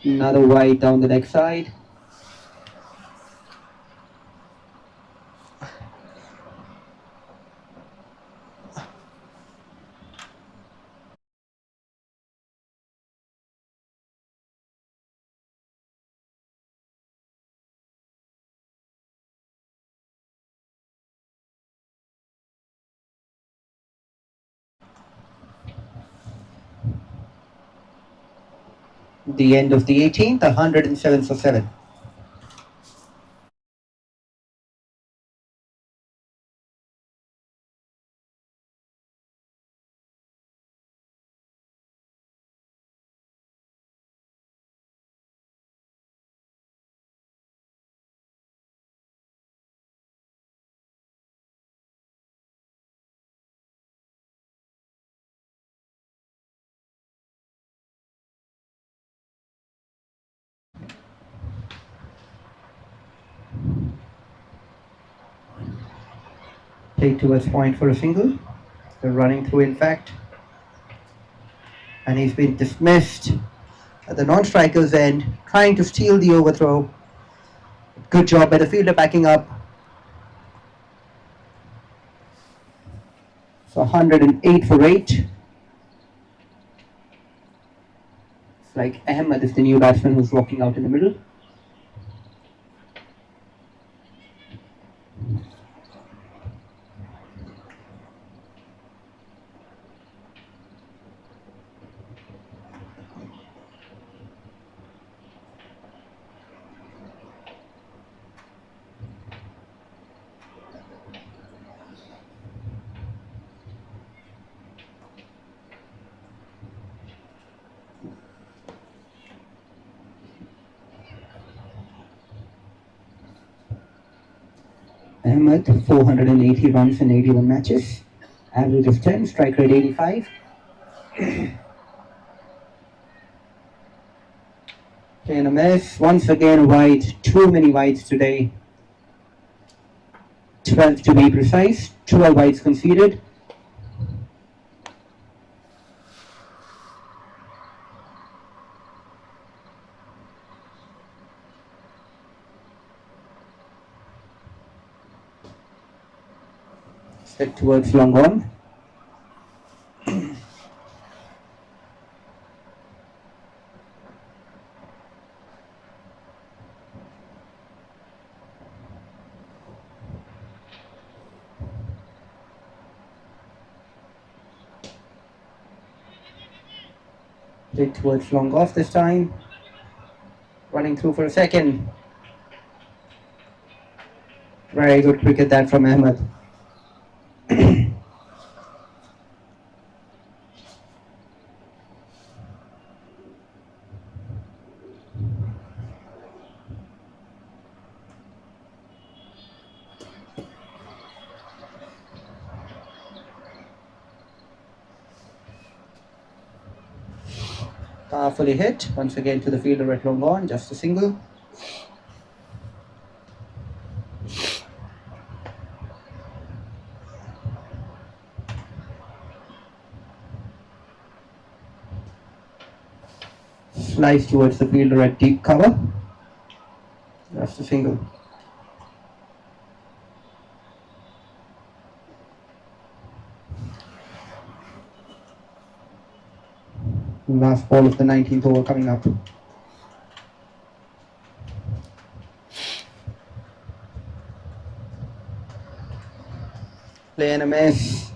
Another wide down the leg side. The end of the 18th, 107 for 7. Take towards point for a single. They're running through, in fact. And he's been dismissed at the non-striker's end, trying to steal the overthrow. Good job by the fielder backing up. So 108 for 8. It's like Ahmed is the new batsman who's walking out in the middle. Ahmed, 480 runs in 81 matches, average of 10, strike rate 85. Playing a mess, once again wide, too many wides today. 12 to be precise, 12 wides conceded. Set towards long on. Bit towards long off this time. Running through for a second. Very good cricket that from Ahmed. Powerfully hit once again to the fielder at long on, just a single. Slice towards the fielder at deep cover, just a single. Last ball of the 19th over coming up. Play in a miss.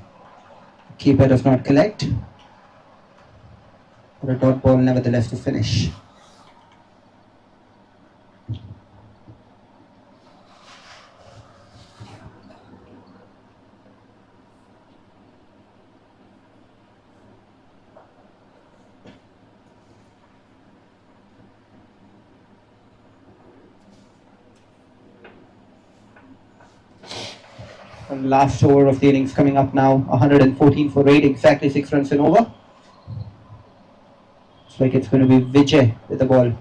Keeper does not collect. But a dot ball nevertheless to finish. And last over of the innings coming up now, 114 for 8, exactly 6 runs and over. Looks like it's going to be Vijay with the ball.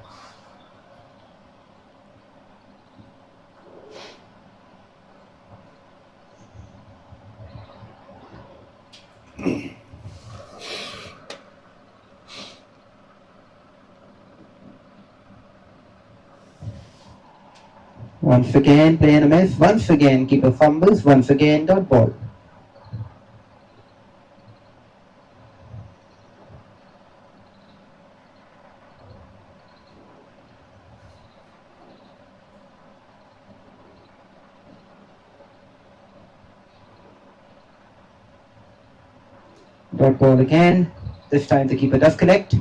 Once again, play and a miss. Once again, keeper fumbles. Once again, dot ball. Dot ball again. This time the keeper does collect.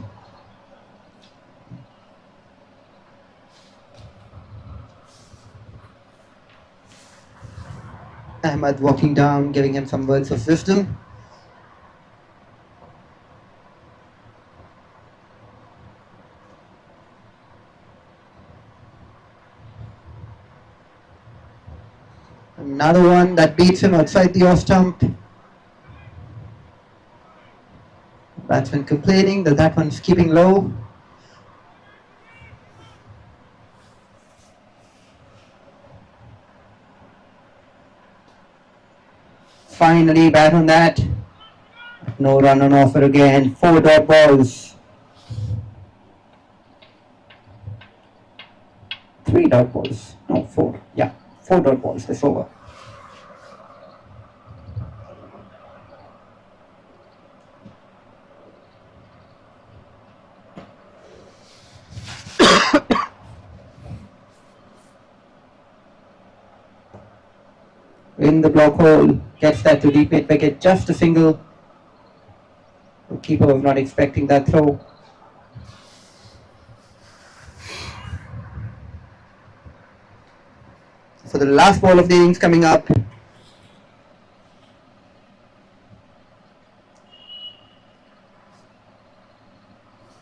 Ahmed walking down, giving him some words of wisdom. Another one that beats him outside the off stump. Batsman complaining that that one's keeping low. Finally, bat on that. No run on offer again. 4 dot balls. 3 dot balls. No, 4. Yeah, 4 dot balls this over. In the block hole, gets that to deep mid wicket, just a single. The keeper was not expecting that throw. For the last ball of the innings coming up.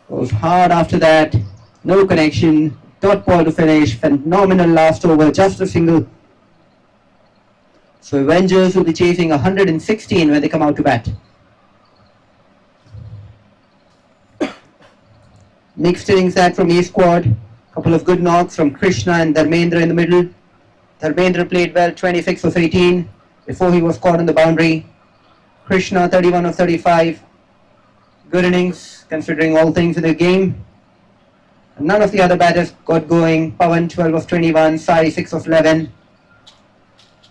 Goes hard after that, no connection, dot ball to finish, phenomenal last over, just a single. So Avengers will be chasing 116 when they come out to bat. Mixed innings that from A squad. Couple of good knocks from Krishna and Dharmendra in the middle. Dharmendra played well, 26 of 18 before he was caught on the boundary. Krishna 31 of 35. Good innings considering all things in the game. None of the other batters got going. Pawan 12 of 21, Sai 6 of 11.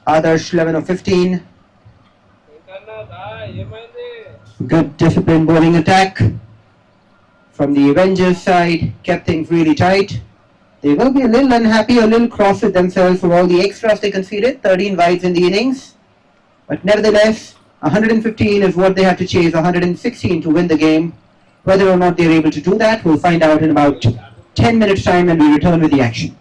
Adarsh 11 of 15. Good disciplined bowling attack from the Avengers side, kept things really tight. They will be a little unhappy, a little cross with themselves for all the extras they conceded, 13 wides in the innings. But nevertheless, 115 is what they have to chase, 116 to win the game. Whether or not they're able to do that, we'll find out in about 10 minutes time when we return with the action.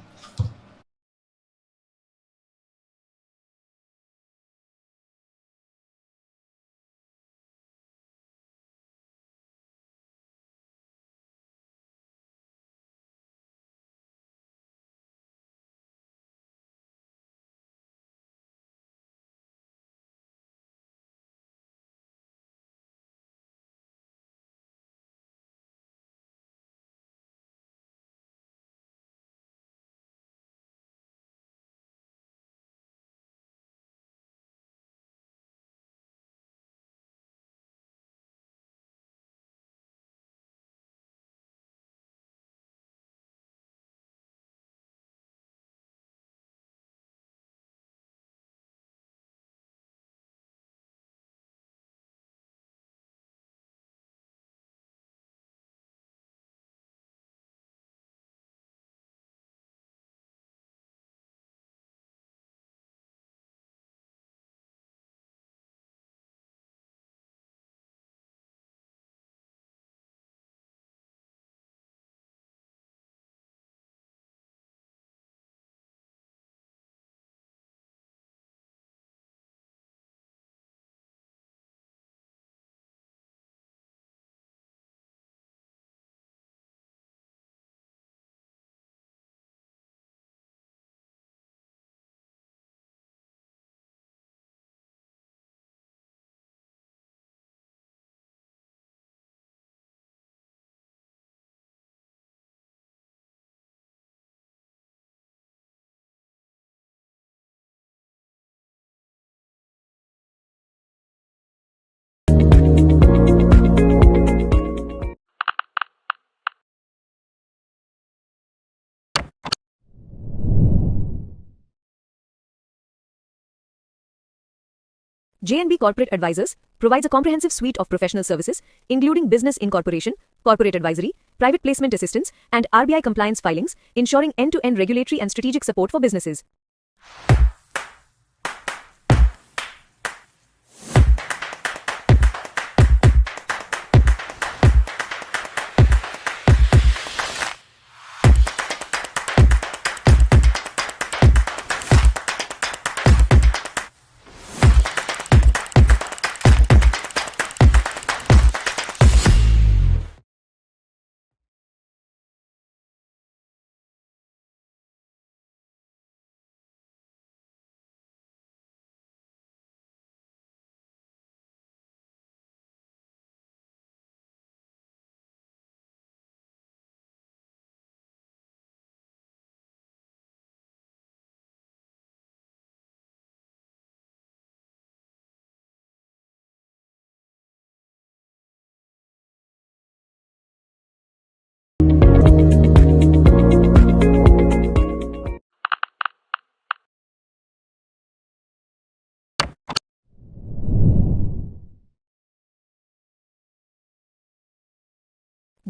J&B Corporate Advisors provides a comprehensive suite of professional services, including business incorporation, corporate advisory, private placement assistance, and RBI compliance filings, ensuring end-to-end regulatory and strategic support for businesses.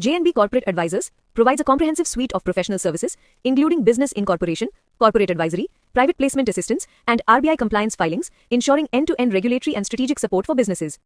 J&B Corporate Advisors provides a comprehensive suite of professional services, including business incorporation, corporate advisory, private placement assistance, and RBI compliance filings, ensuring end-to-end regulatory and strategic support for businesses.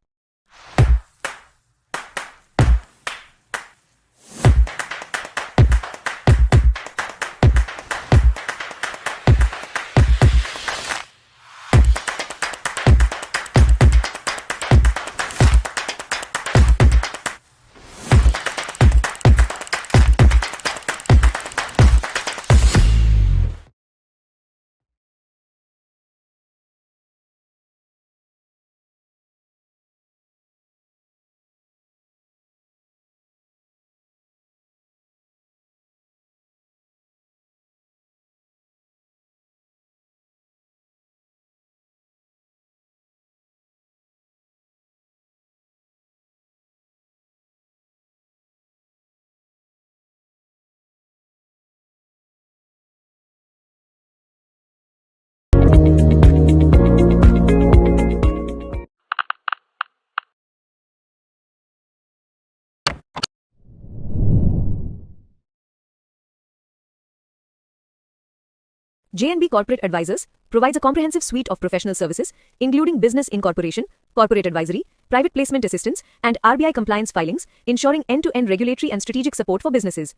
J&B Corporate Advisors provides a comprehensive suite of professional services, including business incorporation, corporate advisory, private placement assistance, and RBI compliance filings, ensuring end-to-end regulatory and strategic support for businesses.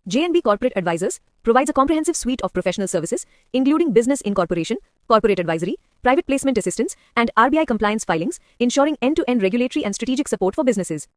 J&B Corporate Advisors provides a comprehensive suite of professional services, including business incorporation, corporate advisory, private placement assistance, and RBI compliance filings, ensuring end-to-end regulatory and strategic support for businesses.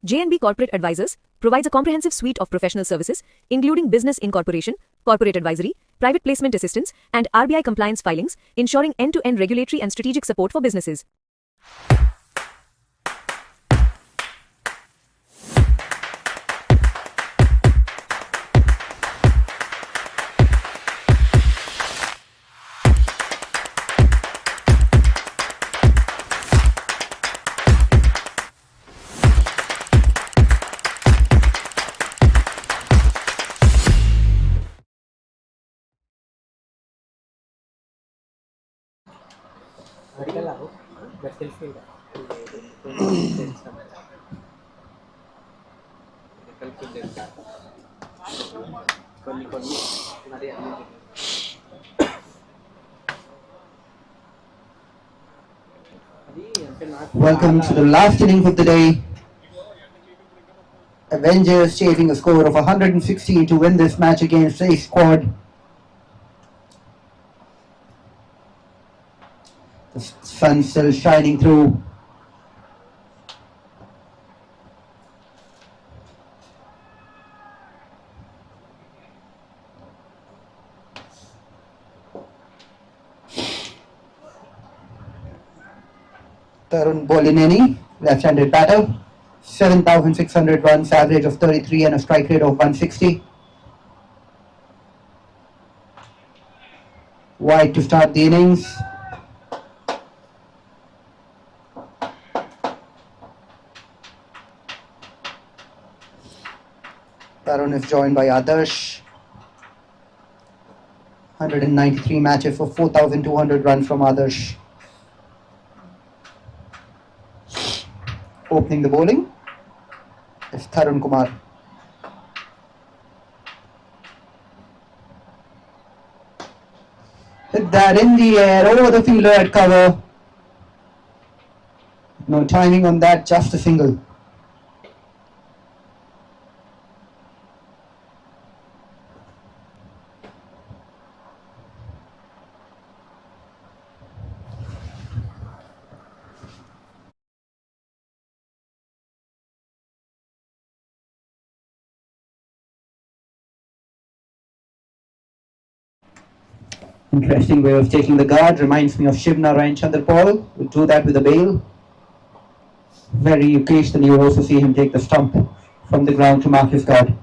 J&B Corporate Advisors provides a comprehensive suite of professional services, including business incorporation, corporate advisory, private placement assistance, and RBI compliance filings, ensuring end-to-end regulatory and strategic support for businesses. Welcome to the last inning of the day. A Avengers chasing a score of 160 to win this match against cie-__. The sun still shining through. 𝗃𝗏𝗃𝗃, left-handed batter, 7,600 runs, average of 33 and a strike rate of 160. Wide to start the innings. Tarun is joined by Adarsh. 193 matches for 4,200 runs from Adarsh. Opening the bowling is Tarun Kumar. Hit that in the air over the fielder at cover. No timing on that, just a single. Interesting way of taking the guard, reminds me of Shiv Narayan Chandrapal, who do that with a bail. Very occasionally you also see him take the stump from the ground to mark his guard.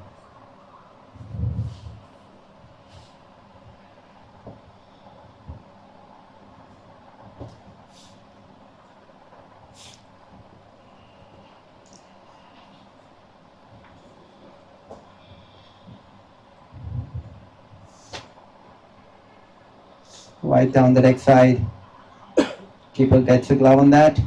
Wide down the leg side. Keeper gets a glove on that.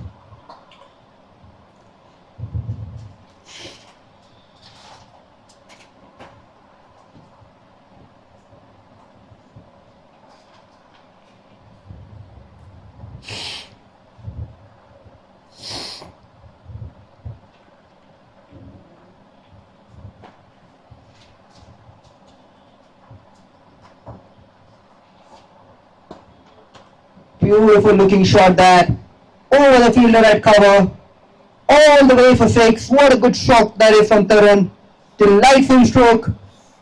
Beautiful looking shot that, over the fielder at cover, all the way for 6. What a good shot that is from Tarun. Delightful stroke,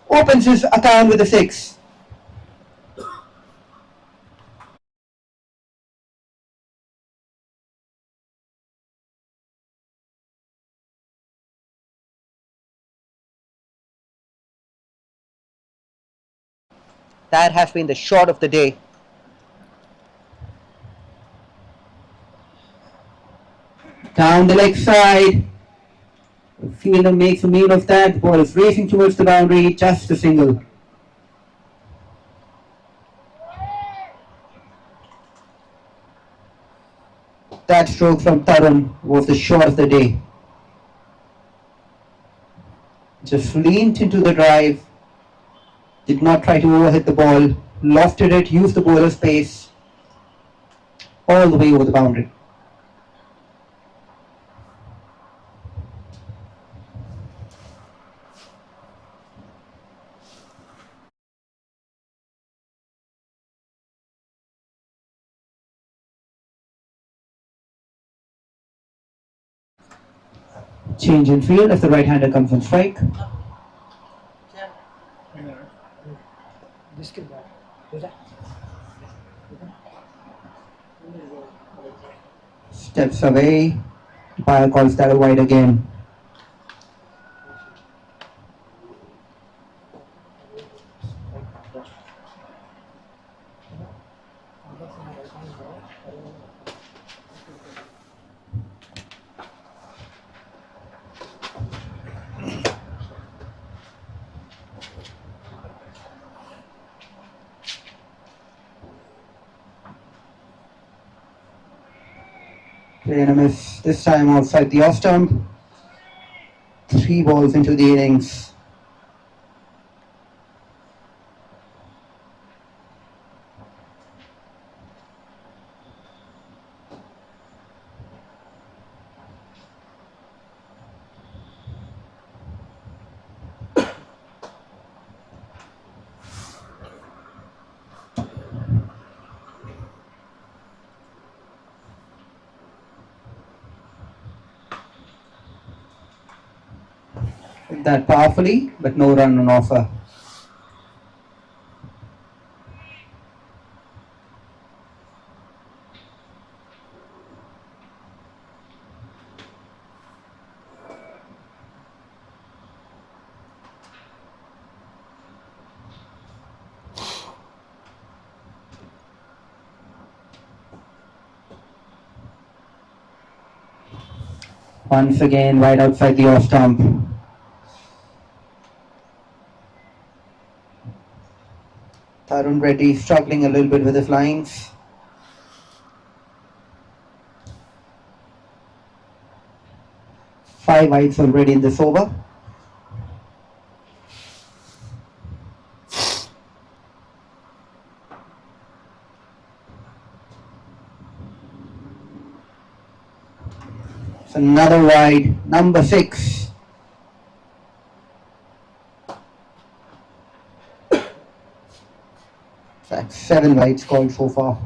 opens his account with a 6. That has been the shot of the day. Down the leg side. The fielder makes a meal of that. The ball is racing towards the boundary. Just a single. That stroke from Tarun was the shot of the day. Just leaned into the drive. Did not try to overhit the ball. Lofted it, used the bowler's pace. All the way over the boundary. Change in field as the right-hander comes on strike. Steps away. Umpire calls that a wide again. Playing a miss, this time outside the off stump. 3 balls into the innings. hit that powerfully, but no run on offer. Once again, right outside the off stump. Tarun Reddy struggling a little bit with his lines. Five wides already in this over. It's another wide, number 6. That's 7 wides called so far.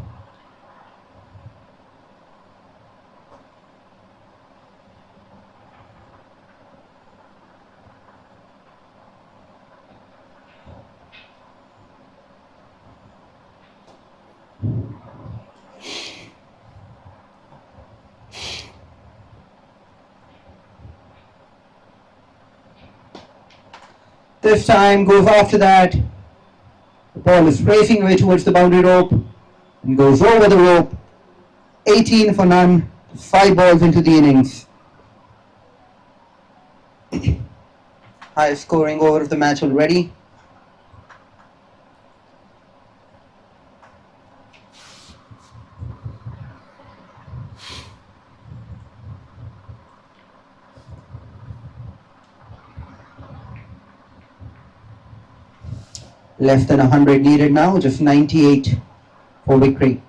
This time goes after that. The ball is racing away towards the boundary rope and goes over the rope. 18 for none, 5 balls into the innings. Highest scoring over of the match already. Less than 100 needed now, just 98 for victory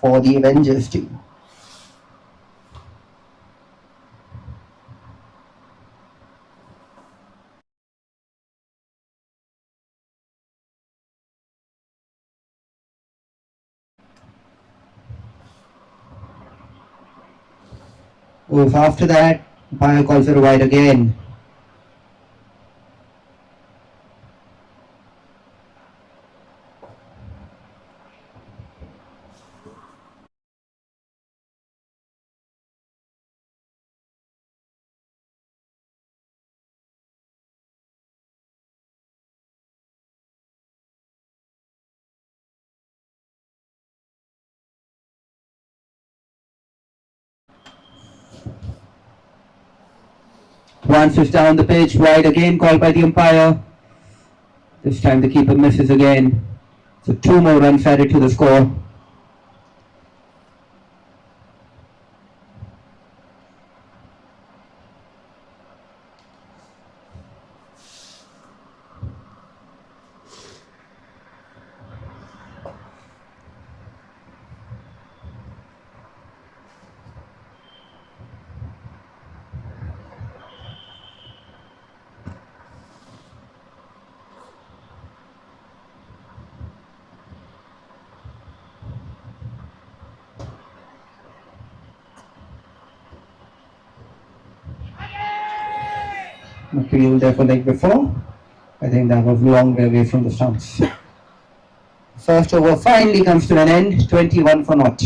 for the Avengers team. After that, umpire calls it wide again. Once is down the pitch, wide again called by the umpire. This time the keeper misses again. So 2 more runs added to the score. Appeal there for leg before. I think that was long way away from the stumps. First over finally comes to an end, 21 for naught.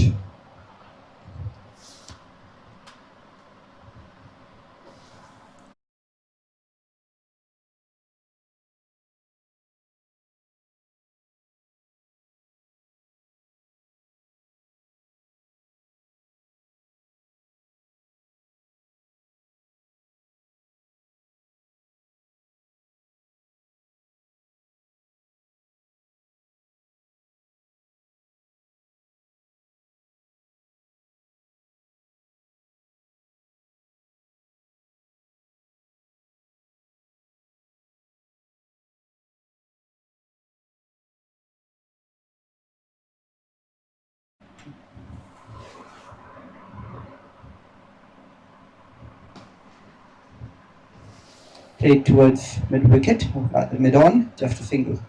Played towards mid wicket, or rather mid on, just a single.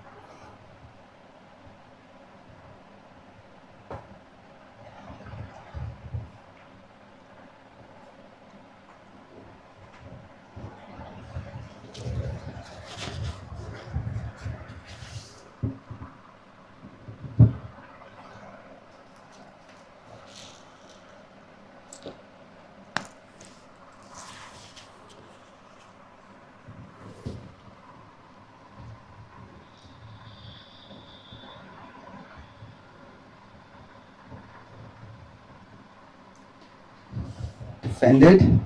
defended.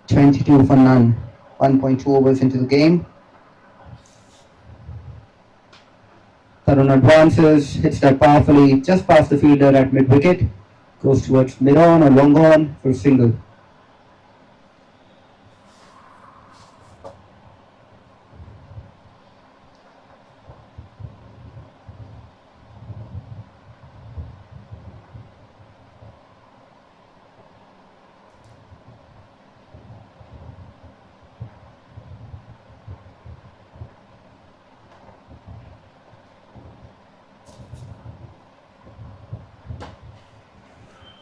(22 for none). 1.2 overs into the game. Tarun advances, hits that powerfully just past the fielder at mid-wicket, goes towards mid-on or long-on for a single.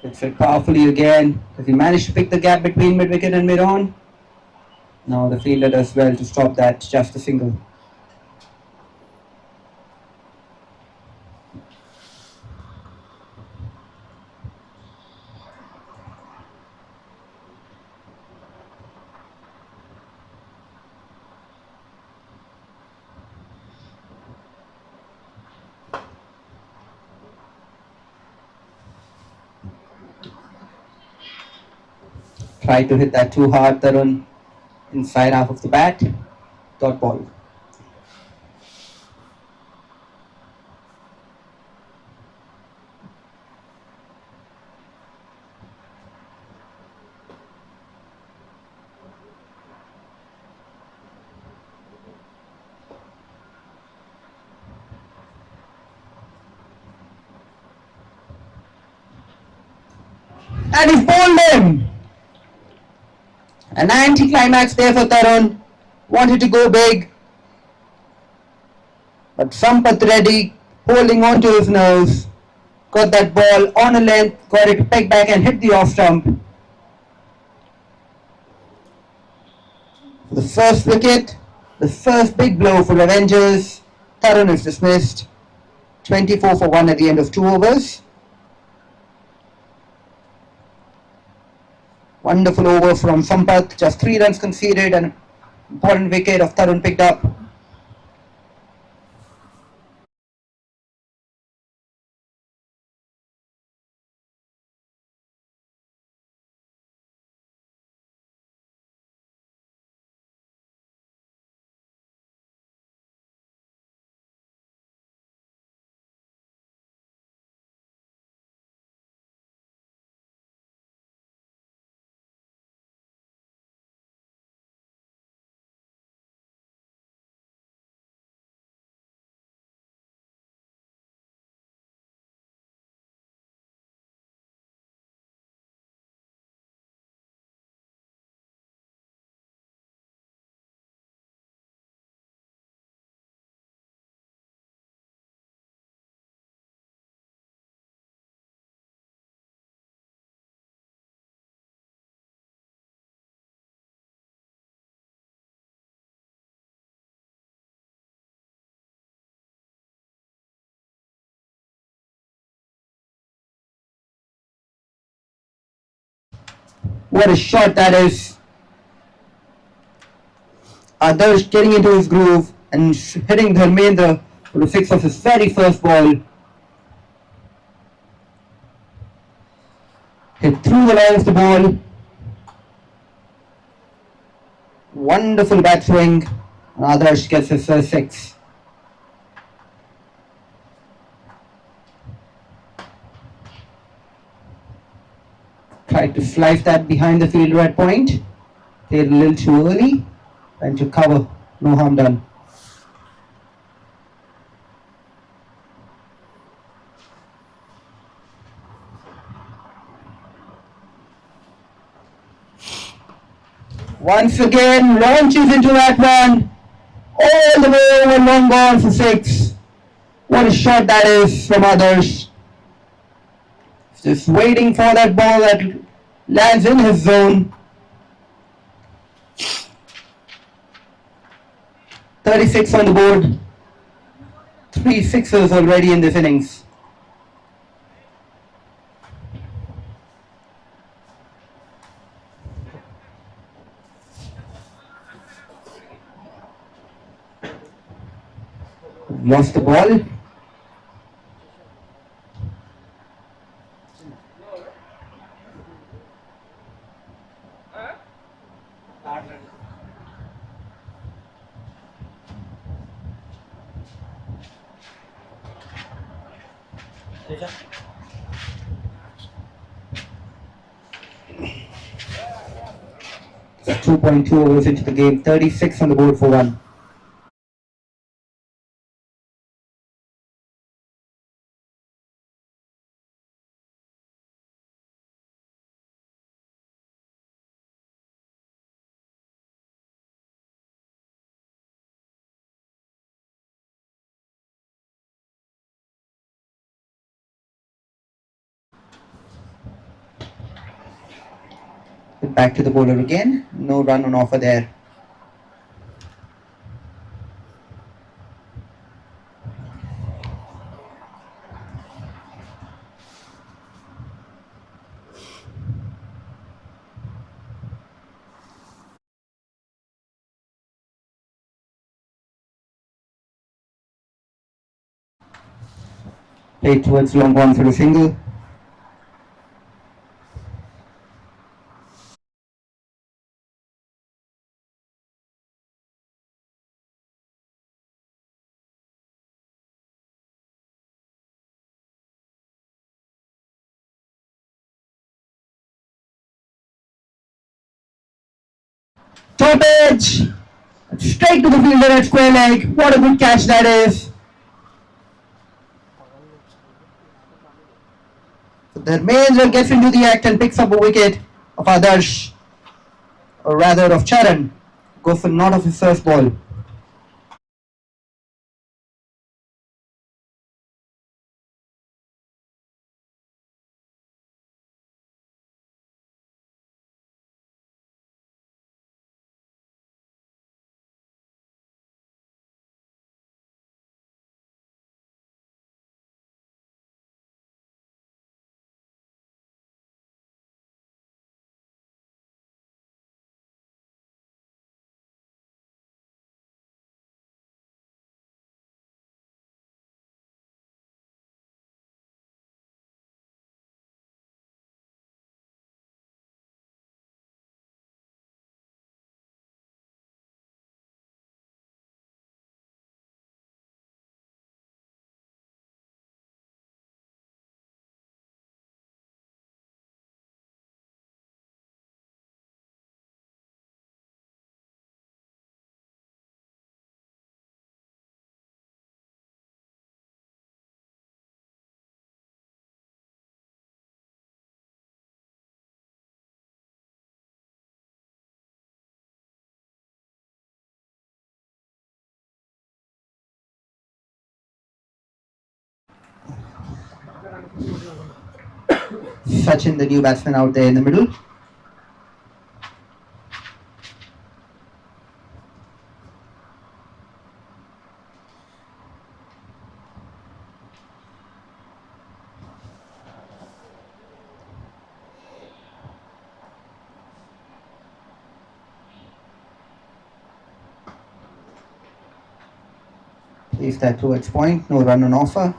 Hits it powerfully again. Does he manage to pick the gap between mid-wicket and mid-on? No, the fielder does well to stop that, just a single. Tried to hit that too hard, Tarun, inside half of the bat. Dot ball. And he's bowled him! An anti-climax there for Tarun. Wanted to go big, but Sampath Reddy holding on to his nerves. Got that ball on a length, got it to peg back and hit the off stump. The first wicket, the first big blow for Avengers. Tarun is dismissed. 24 for 1 at the end of 2 overs. Wonderful over from Sampath, just 3 runs conceded and an important wicket of Tarun picked up. What a shot that is. Adarsh getting into his groove and hitting Dharmendra for the 6 of his very first ball. Hit through the line of the ball. Wonderful bat swing. Adarsh gets his first 6. Tried to slice that behind the fielder at point. Played a little too early. And to cover. No harm done. Once again, launches into that one. All the way over, long gone for 6. What a shot that is from Adarsh. Just waiting for that ball that lands in his zone. 36 on the board. 3 sixes already in this innings. Lost the ball. It's 2.2 overs into the game, 36 on the board for 1. Back to the bowler again, no run on offer there. Played towards long on for a single. Top edge, straight to the fielder at square leg. What a good catch that is. So Dharmendra gets into the act and picks up a wicket of Adarsh, or rather of Charan. Goes for not of his first ball. Sachin, the new batsman, out there in the middle. Plays that towards point, no run on offer.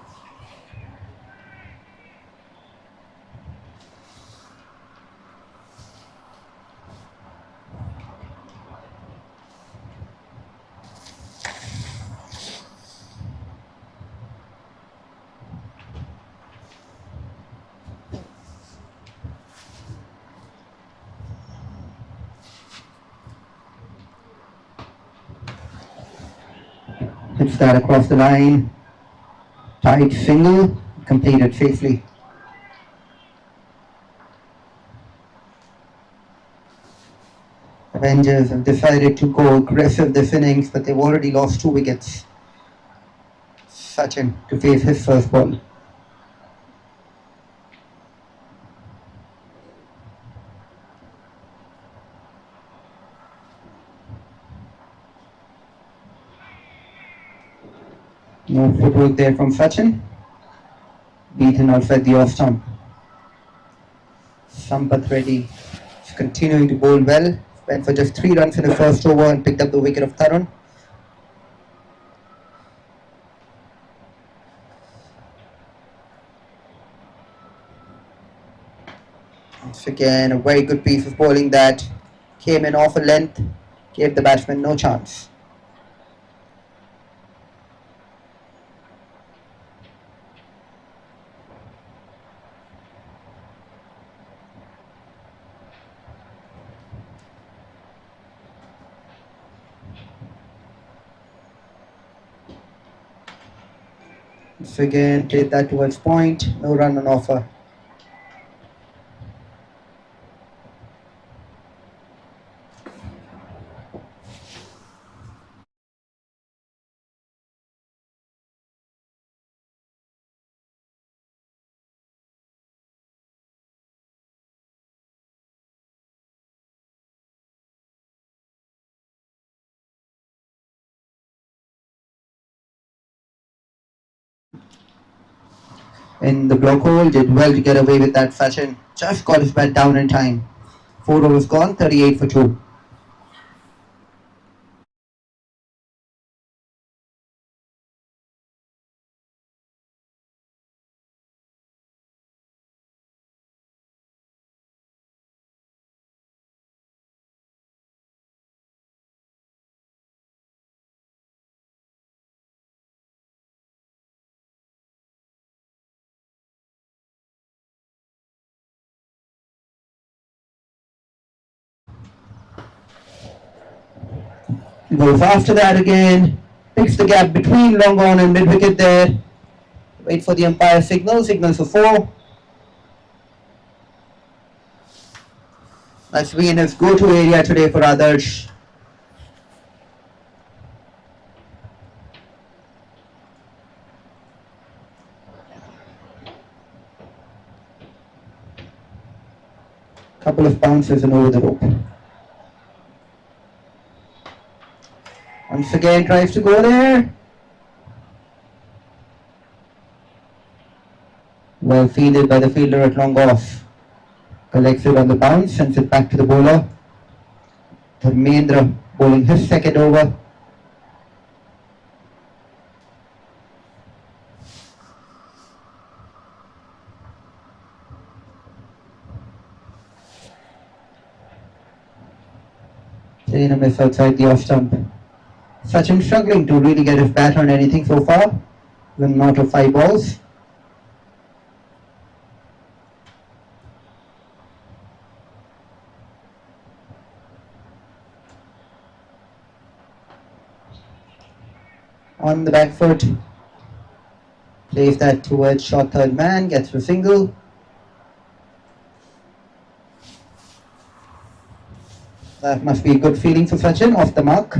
Hits that across the line. Tight single, completed safely. Avengers have decided to go aggressive this innings, but they've already lost 2 wickets. Sachin to face his first ball. No footwork there from Sachin. Beaten outside the off stump. Sampath Reddy is continuing to bowl well. Went for just 3 runs in the first over and picked up the wicket of Tarun. Once again, a very good piece of bowling that came in off a length, gave the batsman no chance. Once again, played that towards point, no run on offer. In the block hole, did well to get away with that Sachin. Just got his bat down in time. 4 overs gone, 38 for 2. Goes after that again, picks the gap between long on and mid wicket there. Wait for the umpire signals for 4. That's been his go-to area today for Adarsh. Couple of bounces and over the rope. Once again tries to go there. Well fielded by the fielder at long off. Collects it on the bounce, sends it back to the bowler. 𝗵𝗃𝗃 bowling his second over. Playing a miss outside the off stump. Sachin struggling to really get his bat on anything so far. Even out of 5 balls. On the back foot, plays that towards short third man, gets a single. That must be a good feeling for Sachin, off the mark.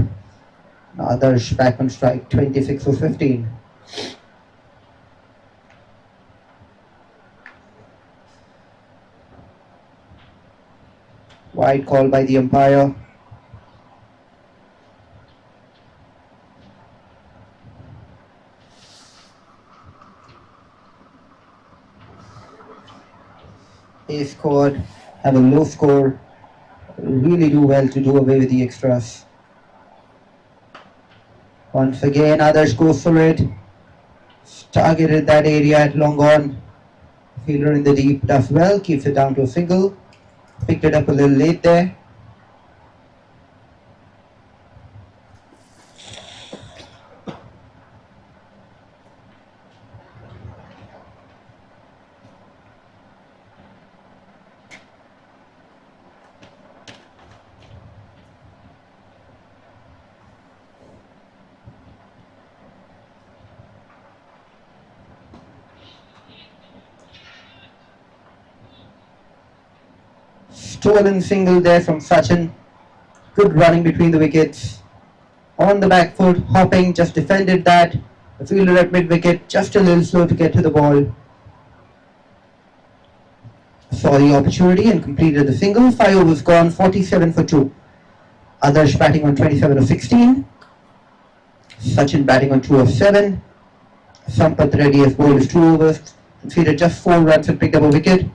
Adarsh back on strike, 26 for 15. Wide call by the umpire. They scored, have a low score, really do well to do away with the extras. Once again, Adarsh goes for it. Targeted that area at long on. Fielder in the deep does well, keeps it down to a single. Picked it up a little late there. Stolen single there from Sachin. Good running between the wickets. On the back foot, hopping, just defended that. The fielder at mid wicket, just a little slow to get to the ball. Saw the opportunity and completed the single. 5 overs gone, 47 for 2. Adarsh batting on 27 of 16. Sachin batting on 2 of 7. Sampath Reddy has bowled his 2 overs, conceded just 4 runs and picked up a wicket.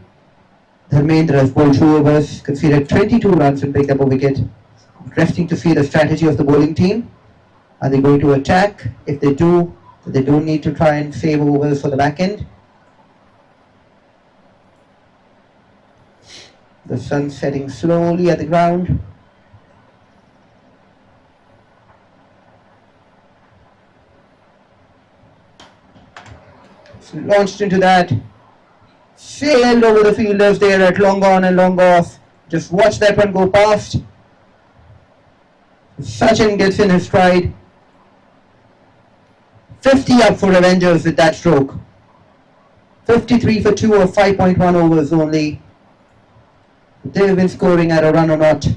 𝗵𝗃𝗃 has bowled 2 overs, conceded 22 runs and picked up a wicket. Interesting to see the strategy of the bowling team. Are they going to attack? If they do, they don't need to try and save overs for the back end. The sun setting slowly at the ground. It's launched into that. Sailed over the fielders there at long on and long off. Just watch that one go past. Sachin gets in his stride. 50 up for Avengers with that stroke. 53 for 2 of 5.1 overs only. They've been scoring at a run or not. So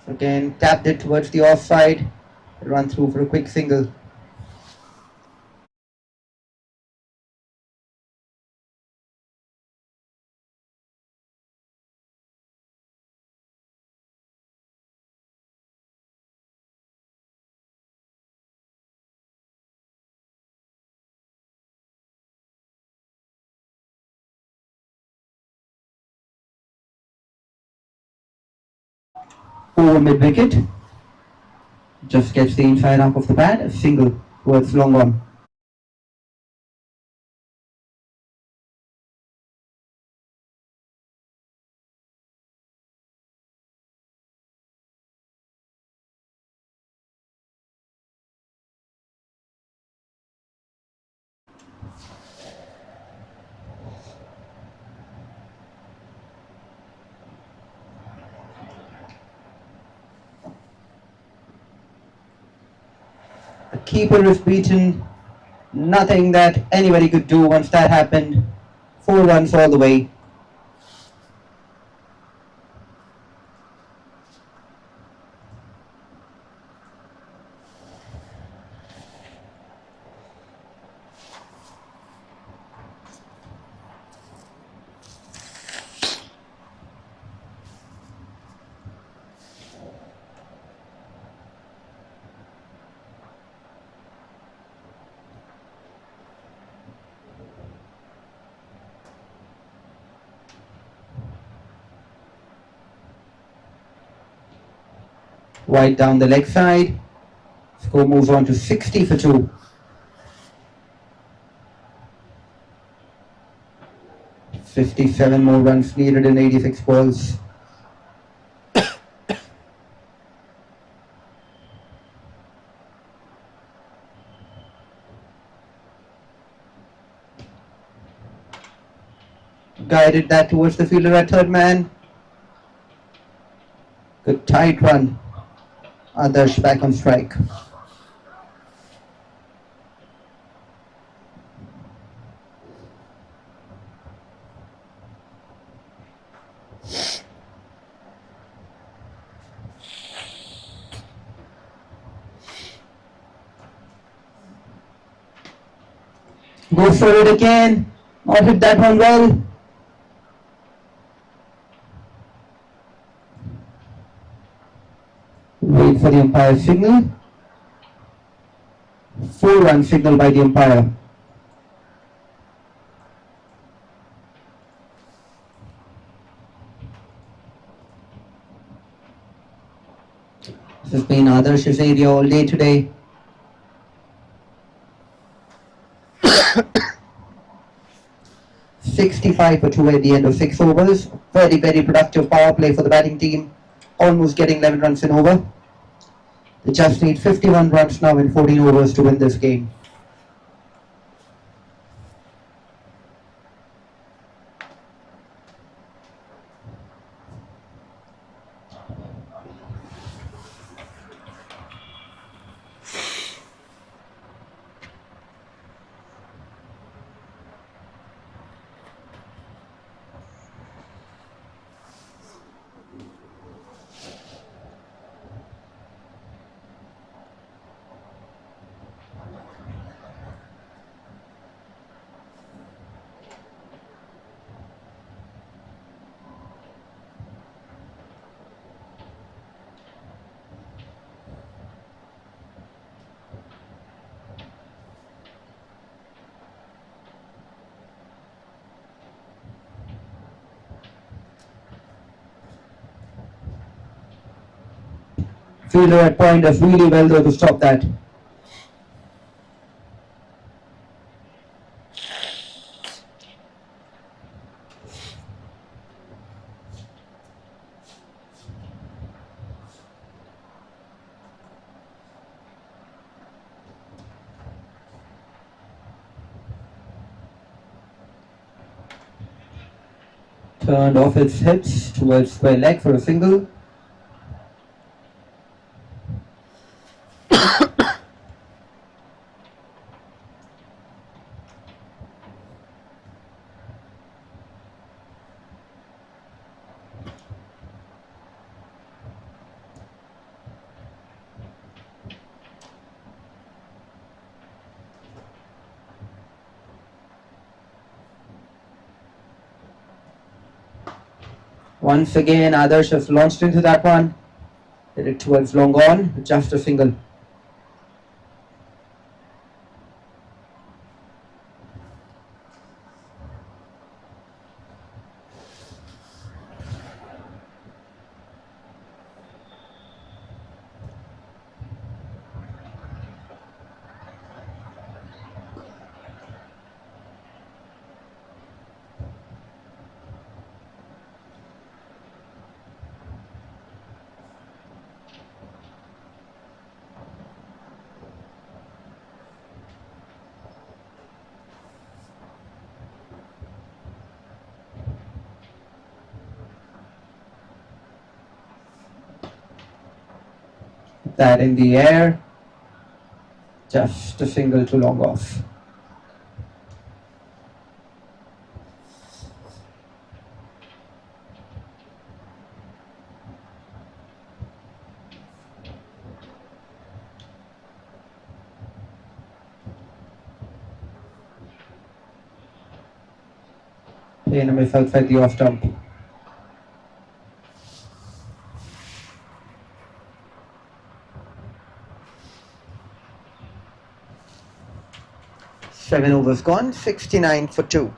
again, tapped it towards the offside. Run through for a quick single. Over mid wicket, just gets the inside arc of the bat, a single towards long on. The keeper is beaten. Nothing that anybody could do once that happened. 4 runs all the way. Wide down the leg side. Score moves on to 60 for 2. '57 more runs needed in 86 balls. Guided that towards the fielder at third man. Good tight run. Adarsh back on strike. Go for it again. Not hit that one well. Wait for the umpire's signal. 4-run signal by the umpire. This has been Adarsh's area all day today. '65 for 2 at the end of 6 overs. Very, very productive power play for the batting team. Almost getting 11 runs in over. They just need 51 runs now in 14 overs to win this game. Fielder at point does really well though to stop that. Turned off its hips towards square leg for a single. Once again, Adarsh has launched into that one. Hit it towards long on, just a single. That in the air, just a single too long off. 𝗃𝗶𝗃𝗲 off jump. Seven overs gone, 69 for 2.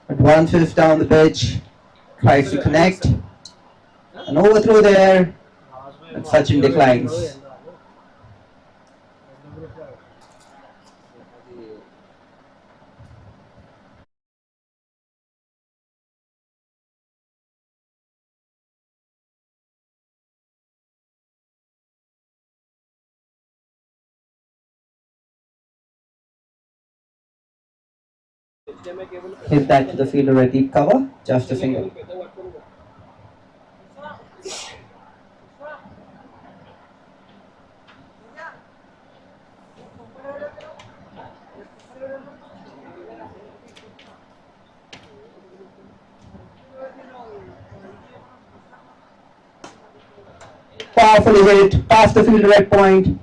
Advances down the pitch, tries to connect, an overthrow there, and Sachin declines. Hit that to the fielder at deep cover, just a single. Powerfully hit, past the fielder at point,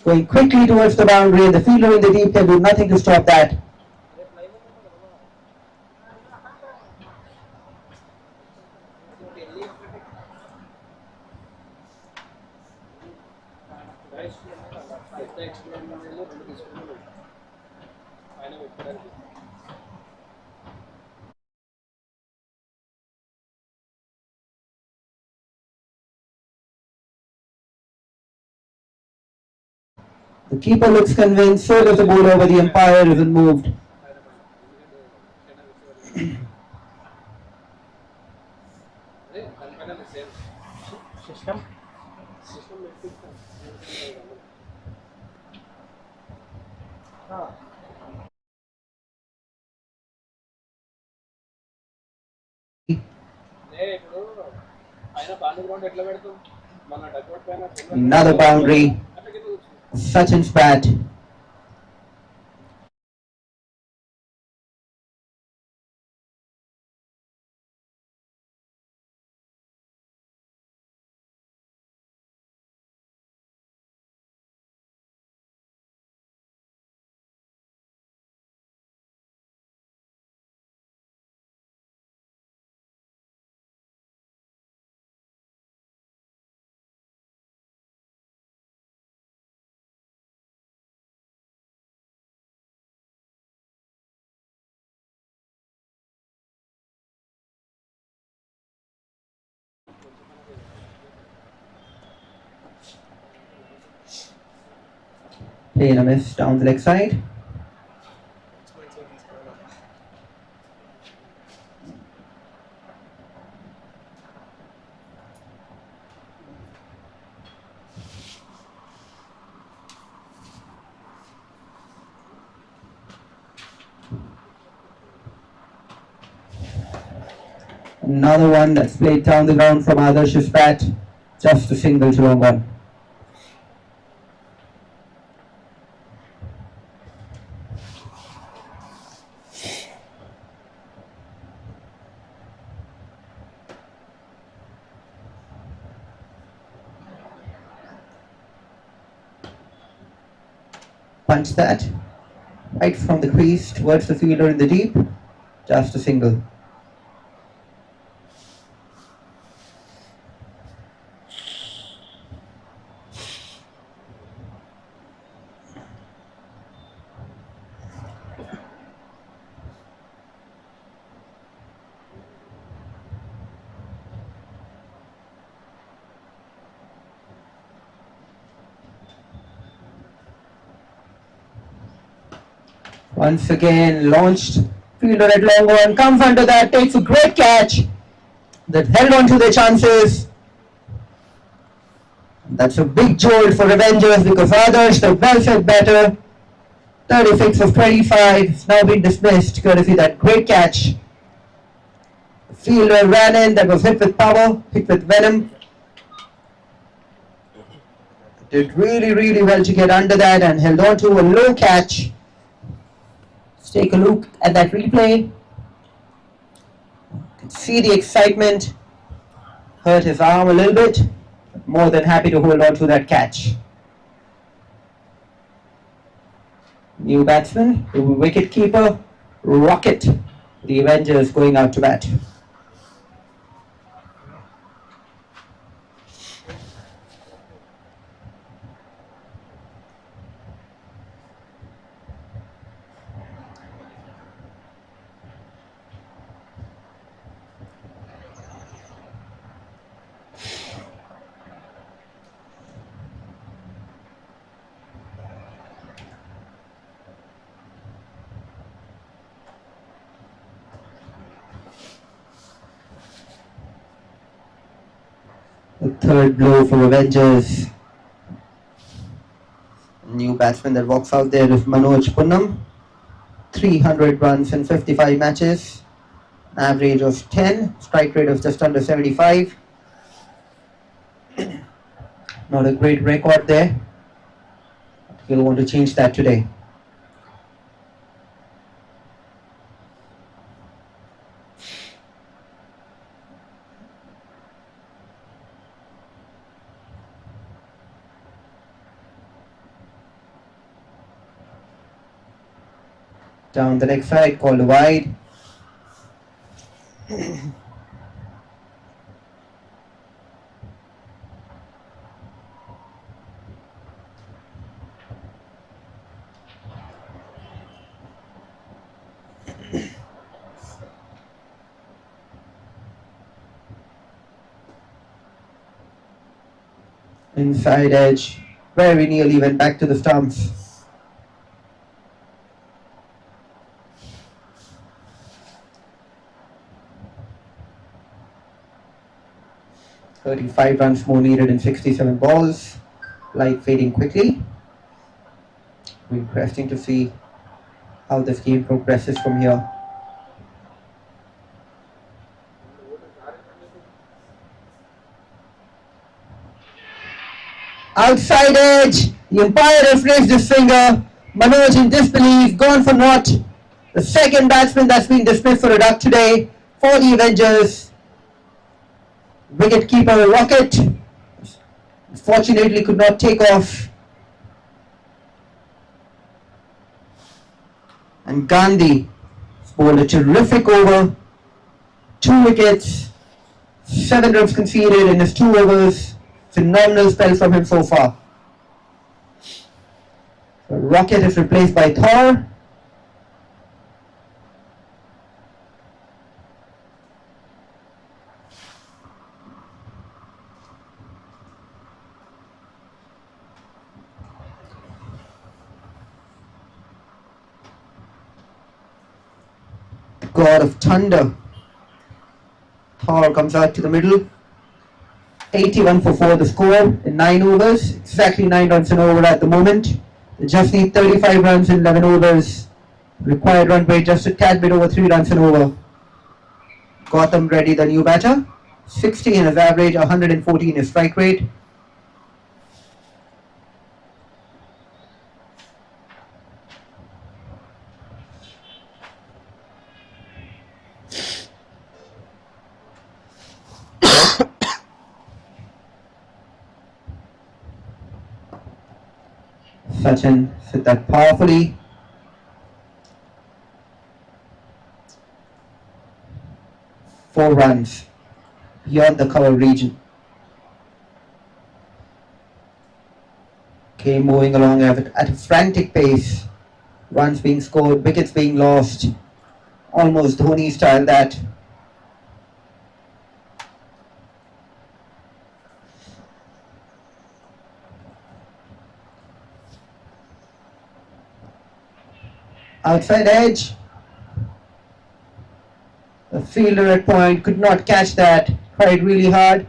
going quickly towards the boundary, and the fielder in the deep can do nothing to stop that. The keeper looks convinced, so does the bowler, but the umpire isn't moved. Another boundary. Sachin's bat. Play in a miss down the leg side. Another one that's played down the ground from Adarsh's bat. Just a single to long one. Punch that right from the crease towards the fielder in the deep. Just a single. Once again launched, fielder at long one, comes under that, takes a great catch that held on to their chances. That's a big jolt for Avengers because others, the well said batter, 36 of 25, has now been dismissed courtesy that great catch. The fielder ran in, that was hit with power, hit with venom. Did really well to get under that and held on to a low catch. Take a look at that replay. You can see the excitement. Hurt his arm a little bit, but more than happy to hold on to that catch. New batsman, the wicket-keeper, Rocket. The Avengers going out to bat. The third blow for Avengers. New batsman that walks out there is 𝗏𝗏 300 runs in 55 matches. Average of 10. Strike rate of just under 75. Not a great record there. He'll want to change that today. Down the leg side, called wide. Inside edge, very nearly went back to the stumps. 35 runs more needed in 67 balls. Light fading quickly. Interesting to see how this game progresses from here. Outside edge. The umpire has raised his finger. Manoj in disbelief, gone for naught. The second batsman that's been dismissed for a duck today for the Avengers. Wicket-keeper Rocket fortunately could not take off. And Gandhi bowled a terrific over. 2 wickets, 7 runs conceded in his 2 overs. Phenomenal spell from him so far. So Rocket is replaced by Thor. God of Thunder. Thor comes out to the middle. 81 for 4 the score in 9 overs. Exactly 9 runs an over at the moment. They just need 35 runs in 11 overs. Required run rate just a tad bit over 3 runs an over. Gautam Reddy, the new batter. 60 in his average, 114 his strike rate. Sachin hit that powerfully. Four runs beyond the cover region. Came moving along at a frantic pace. Runs being scored, wickets being lost. Almost Dhoni style that. Outside edge. The fielder at point could not catch that. Tried really hard.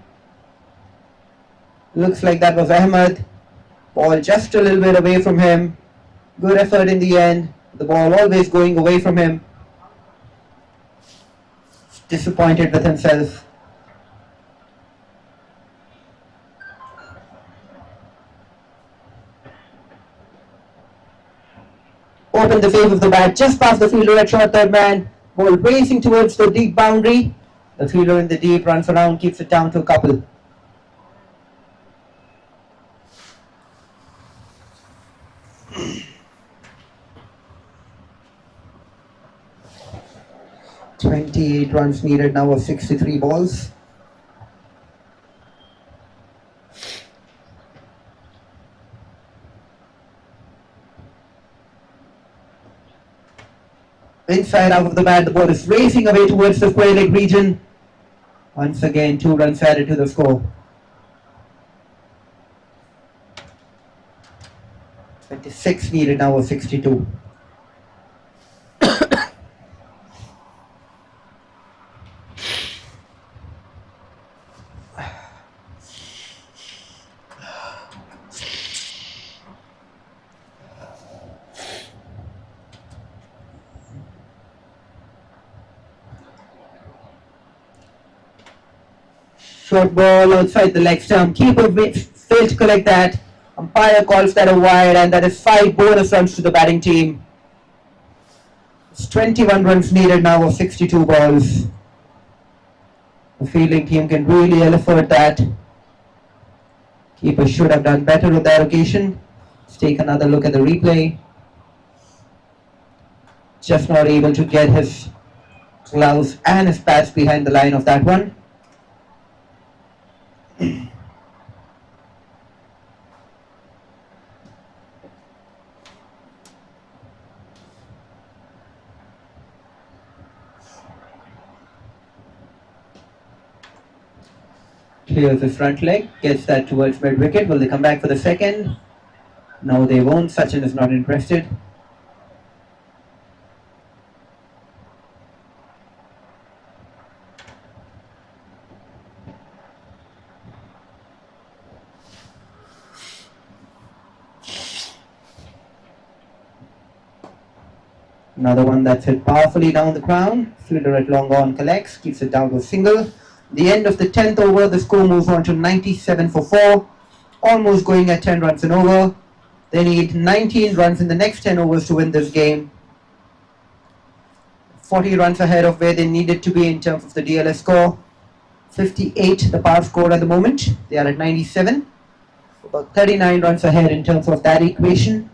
Looks like that was Ahmed. Ball just a little bit away from him. Good effort in the end. The ball always going away from him. Disappointed with himself. Opened the face of the bat just past the fielder at short third man. Ball racing towards the deep boundary. The fielder in the deep runs around, keeps it down to a couple. .28 runs needed now of 63 balls. Inside out of the bat, the ball is racing away towards the square leg region. Once again, 2 runs added to the score. 26 needed now of 62. Short ball outside the leg stump. Keeper failed to collect that. Umpire calls that a wide, and that is 5 bonus runs to the batting team. It's 21 runs needed now of 62 balls. The fielding team can really afford that. Keeper should have done better on that occasion. Let's take another look at the replay. Just not able to get his gloves and his pads behind the line of that one. Clears his front leg, gets that towards mid wicket. Will they come back for the second? No, they won't. Sachin is not interested. Another one that's hit powerfully down the crown. Fielder at long on collects, keeps it down to a single. The end of the 10th over, the score moves on to 97 for 4. almost going at 10 runs and over. They need 19 runs in the next 10 overs to win this game. 40 runs ahead of where they needed to be in terms of the DLS score. 58 the par score at the moment. They are at 97. About 39 runs ahead in terms of that equation.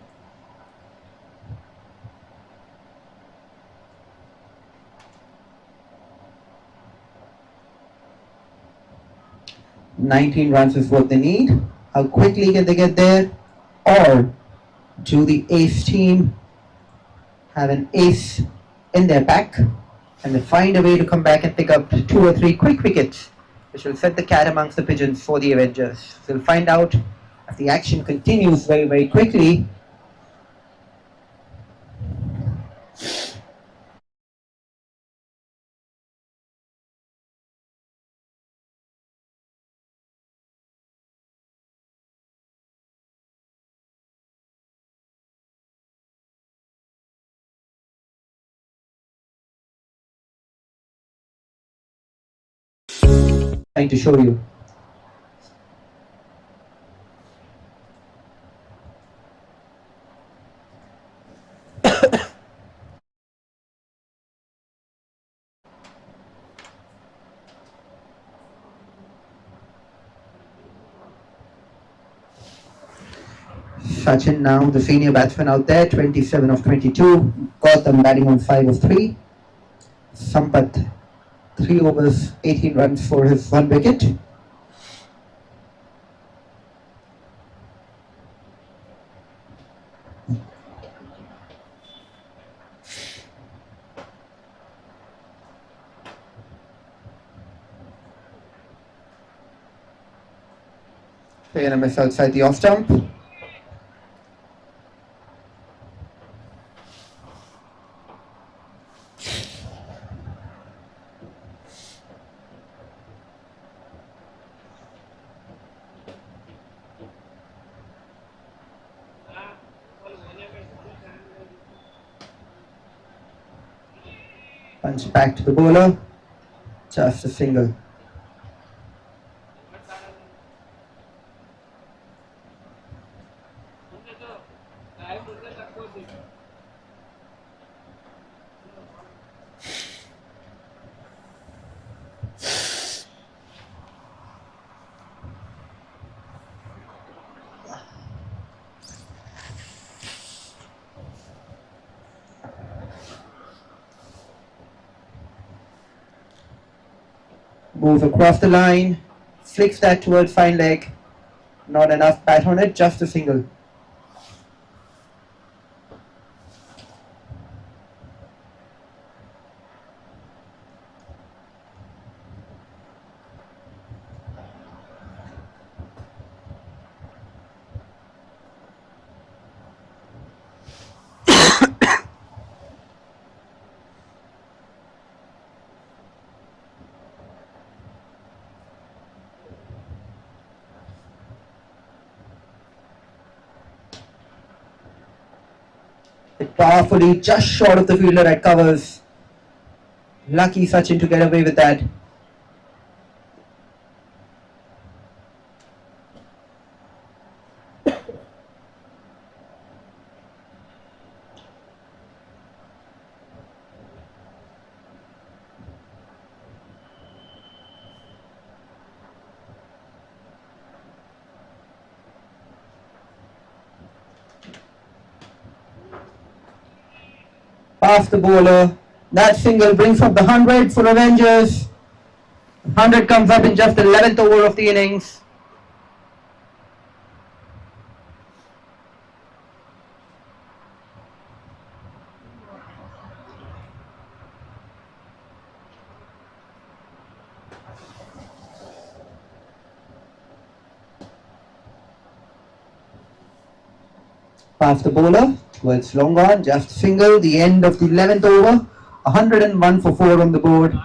$19 runs is what they need. How quickly can they get there? Or do the ace team have an ace in their pack and they find a way to come back and pick up 2 or 3 quick wickets, which will set the cat amongst the pigeons for the Avengers? So we'll find out as the action continues very, very quickly. Trying to show you. Sachin now, the senior batsman out there, 27 of 22. Gautam batting on 5 of 3. Sampath, 3 overs, 18 runs for his 1 wicket. Fair and a miss outside the off stump. Punch back to the bowler, just a single. Move across the line, flicks that towards fine leg. Not enough bat on it, just a single. Hit powerfully, just short of the fielder at covers. Lucky Sachin to get away with that. Past the bowler. That single brings up the 100 for Avengers. 100 comes up in just the 11th over of the innings. Past the bowler. Towards long on, just single, the end of the 11th over, 101 for 4 on the board,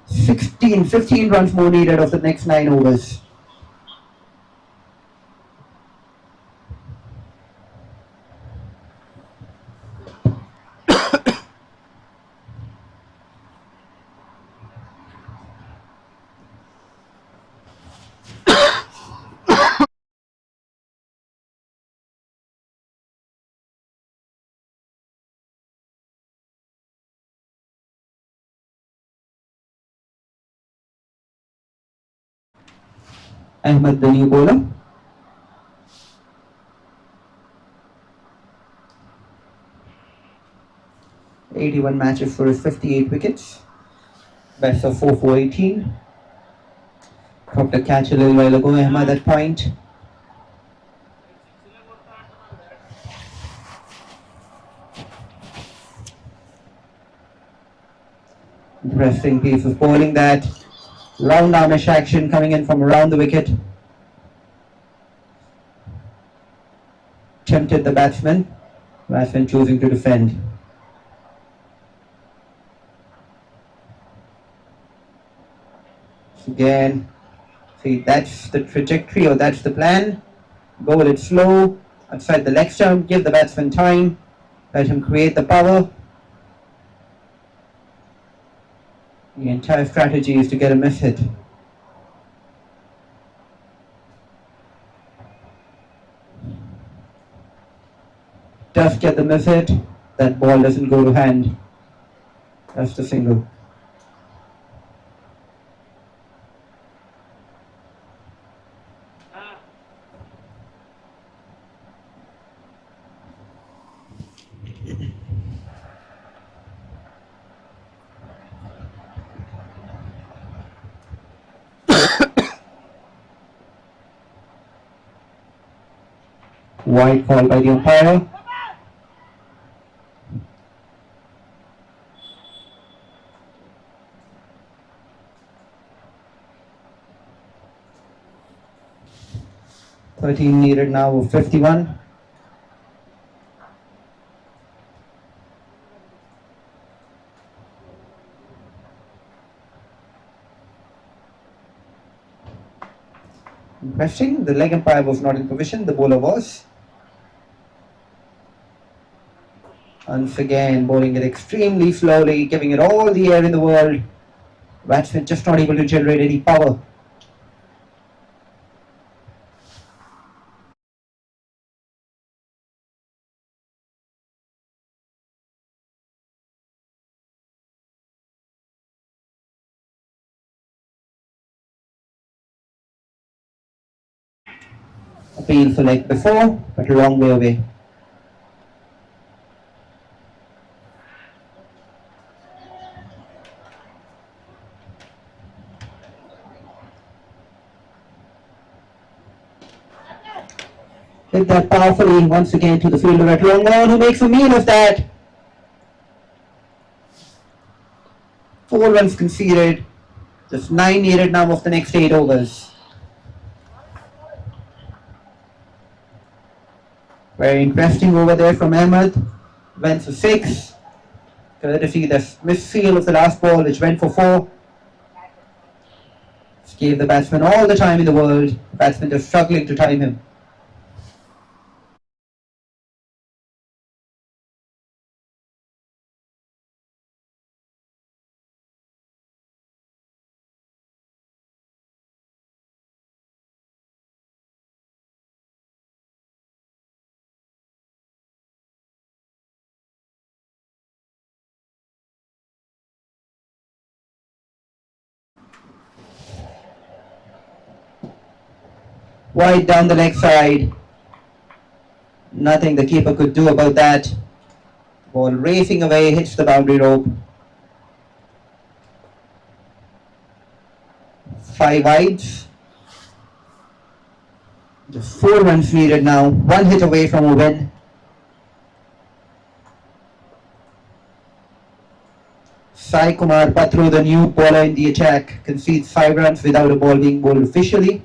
15 runs more needed of the next 9 overs. Ahmed, the new bowler. '81 matches for his 58 wickets. Best of 4 for 18. Caught the catch a little while ago, Ahmed at point. Interesting piece of bowling that. Round armish action coming in from around the wicket. Tempted the batsman choosing to defend. So again, see, that's the trajectory, or that's the plan. Bowl it slow, outside the leg stump, give the batsman time, let him create the power. The entire strategy is to get a miss hit. Does get the miss hit, that ball doesn't go to hand. That's the single. Wide call by the umpire. (13) needed now of 51. Interesting, the leg umpire was not in position, the bowler was. Once again, bowling it extremely slowly, giving it all the air in the world. Batsman just not able to generate any power. Appeal for leg before, but a long way away. Hit that powerfully once again to the fielder at long on, who makes a meal of that. 4 runs conceded. Just 9 needed now of the next 8 overs. Very interesting over there from Ahmed. Went for 6. Courtesy the misfield of the last ball, which went for 4. Just gave the batsman all the time in the world. The batsman just struggling to time him. Wide down the leg side. Nothing the keeper could do about that. Ball racing away, hits the boundary rope. 5 wides. Just 4 runs needed now. 1 hit away from a win. 𝗙𝗂𝗹𝗹, the new bowler in the attack, concedes 5 runs without a ball being bowled officially.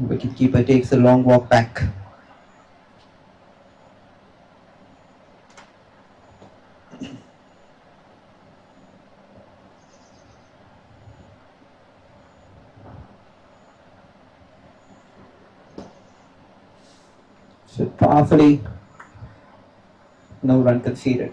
Wicketkeeper takes a long walk back. So powerfully, no run conceded.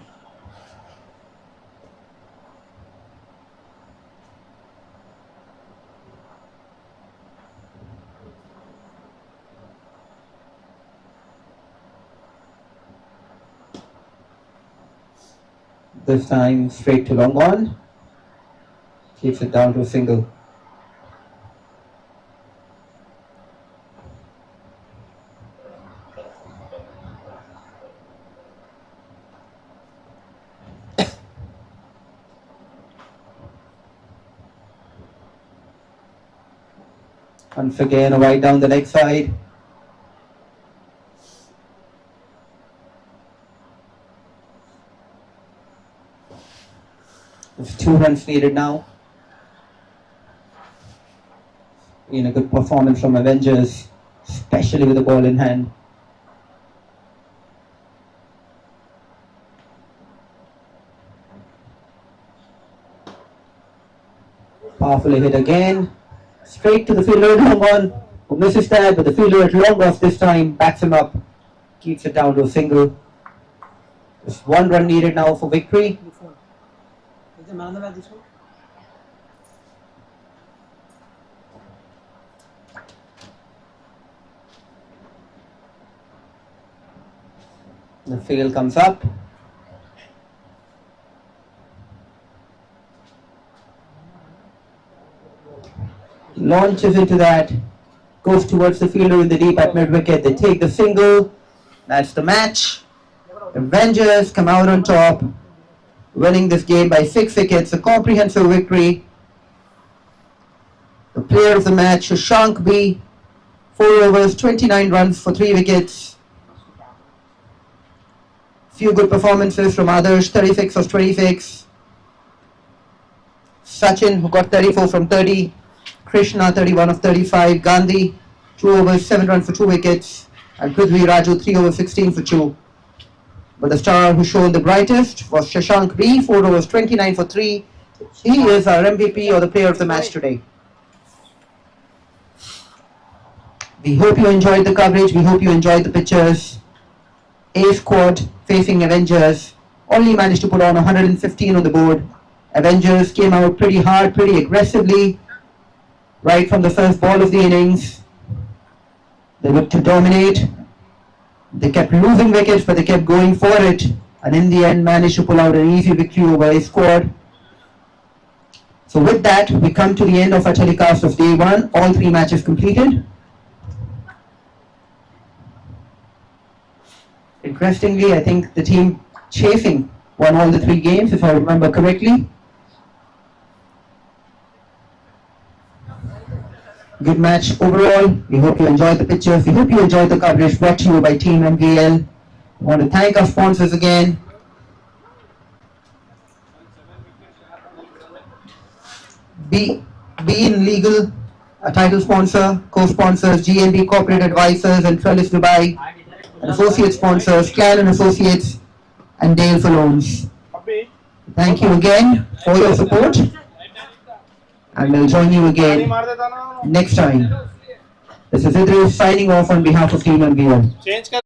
This time straight to long on. Keeps it down to a single. Once again, a wide down the leg side. There's 2 runs needed now. In a good performance from Avengers, especially with the ball in hand. Powerfully hit again. Straight to the fielder, long on, who misses that, but the fielder at long off this time, backs him up, keeps it down to a single. Just 1 run needed now for victory. The field comes up. Launches into that, goes towards the fielder in the deep at mid-wicket. They take the single. That's the match. Avengers come out on top, winning this game by 6 wickets. A comprehensive victory. The player of the match, 𝗃𝗃𝗃𝗃, 4 overs, 29 runs for 3 wickets. Few good performances from others. 36 of 26. Sachin, who got 34 from 30. Krishna, 31 of 35. Gandhi, 2 overs, 7 runs for 2 wickets. And Prithviraju, 3 overs, 16 for 2. But the star who shone the brightest was 𝗃𝗃𝗃𝗃, 4 overs, 29 for 3. He is our MVP or the player of the match today. We hope you enjoyed the coverage. We hope you enjoyed the pictures. A squad facing Avengers only managed to put on 115 on the board. Avengers came out pretty hard, pretty aggressively, right from the first ball of the innings. They looked to dominate. They kept losing wickets, but they kept going for it, and in the end managed to pull out an easy victory over a squad. So with that, we come to the end of our telecast of day 1. All 3 matches completed. Interestingly, I think the team chasing won all the 3 games, if I remember correctly. Good match overall. We hope you enjoyed the pictures. We hope you enjoyed the coverage brought to you by Team MVL. I want to thank our sponsors again. Bein Legal, a title sponsor, co-sponsors GNB Corporate Advisors and Trellis Dubai, and associate sponsors Clan and Associates and Dale for Loans. Thank you again for your support, and we'll join you again next time. This is Idris signing off on behalf of Team MVL.